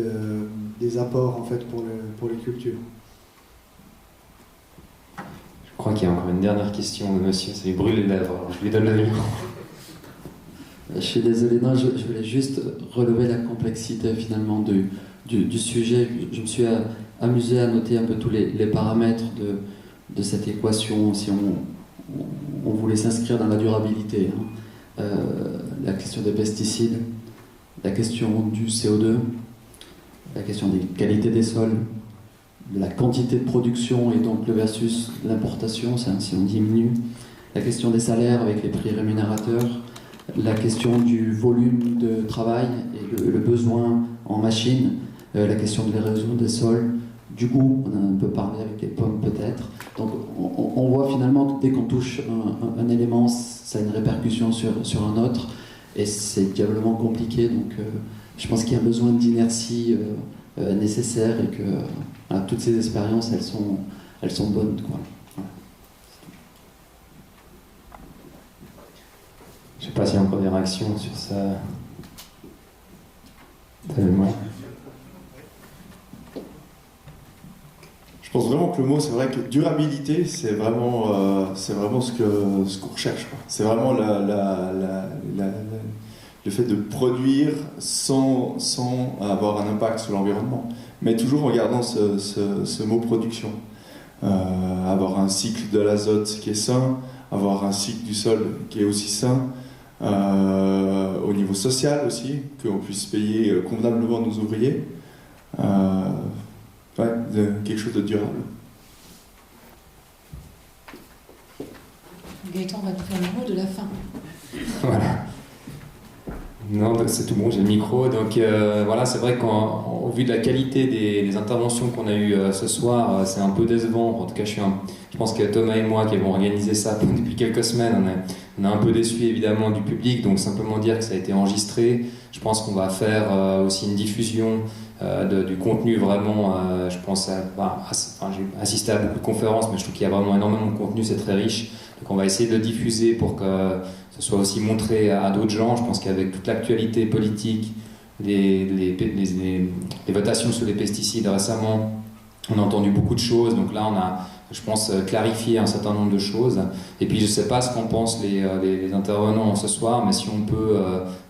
des apports en fait, pour les cultures. Je crois qu'il y a encore une dernière question de monsieur, ça lui brûle les lèvres, alors je lui donne le micro. Je suis désolé, non, je voulais juste relever la complexité finalement du sujet. Je me suis amusé à noter un peu tous les paramètres de cette équation, si on voulait s'inscrire dans la durabilité. La question des pesticides, la question du CO2, la question des qualités des sols, de la quantité de production et donc le versus l'importation, si on diminue, la question des salaires avec les prix rémunérateurs, la question du volume de travail et le besoin en machines, la question de l'érosion des sols, du goût, on a un peu parlé avec les pommes peut-être. Donc on voit finalement que dès qu'on touche un élément, ça a une répercussion sur un autre. Et c'est diablement compliqué, donc je pense qu'il y a besoin d'inertie nécessaire et que toutes ces expériences, elles sont bonnes. Quoi. Voilà. Je ne sais pas s'il y a encore des réactions sur ça. Je pense vraiment que le mot, c'est vrai que durabilité, c'est vraiment ce qu'on recherche. Quoi. C'est vraiment le fait de produire sans avoir un impact sur l'environnement, mais toujours en gardant ce mot production. Avoir un cycle de l'azote qui est sain, avoir un cycle du sol qui est aussi sain, au niveau social aussi, qu'on puisse payer convenablement nos ouvriers. Quelque chose de durable. Gaëtan va nous faire le mot de la fin. Voilà. Non, c'est tout bon, j'ai le micro. Donc voilà, c'est vrai qu'au vu de la qualité des interventions qu'on a eues ce soir, c'est un peu décevant. En tout cas, je pense que Thomas et moi qui avons organisé ça depuis quelques semaines, on a un peu déçu évidemment du public. Donc simplement dire que ça a été enregistré. Je pense qu'on va faire aussi une diffusion du contenu vraiment. Je pense j'ai assisté à beaucoup de conférences, mais je trouve qu'il y a vraiment énormément de contenu, c'est très riche. Donc on va essayer de le diffuser pour que ce soit aussi montré à d'autres gens. Je pense qu'avec toute l'actualité politique, les votations sur les pesticides récemment, on a entendu beaucoup de choses. Donc là, on a, je pense, clarifié un certain nombre de choses. Et puis, je ne sais pas ce qu'en pensent les intervenants ce soir, mais si on peut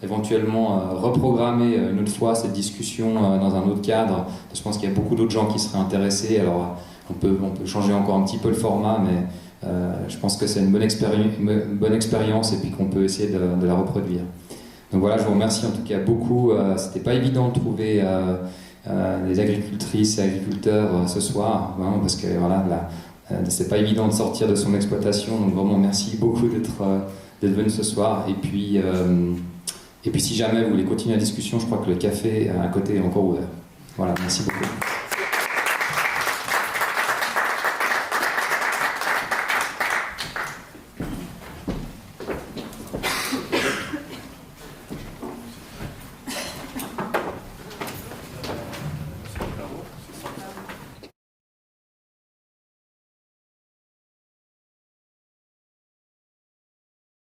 éventuellement reprogrammer une autre fois cette discussion dans un autre cadre, je pense qu'il y a beaucoup d'autres gens qui seraient intéressés. Alors, on peut changer encore un petit peu le format, mais je pense que c'est une bonne expérience et puis qu'on peut essayer de la reproduire. Donc voilà, je vous remercie en tout cas beaucoup. C'était pas évident de trouver des agricultrices et agriculteurs ce soir, vraiment, parce que voilà, c'est pas évident de sortir de son exploitation. Donc vraiment, merci beaucoup d'être venus ce soir. Et puis si jamais vous voulez continuer la discussion, je crois que le café à un côté est encore ouvert. Voilà, merci beaucoup.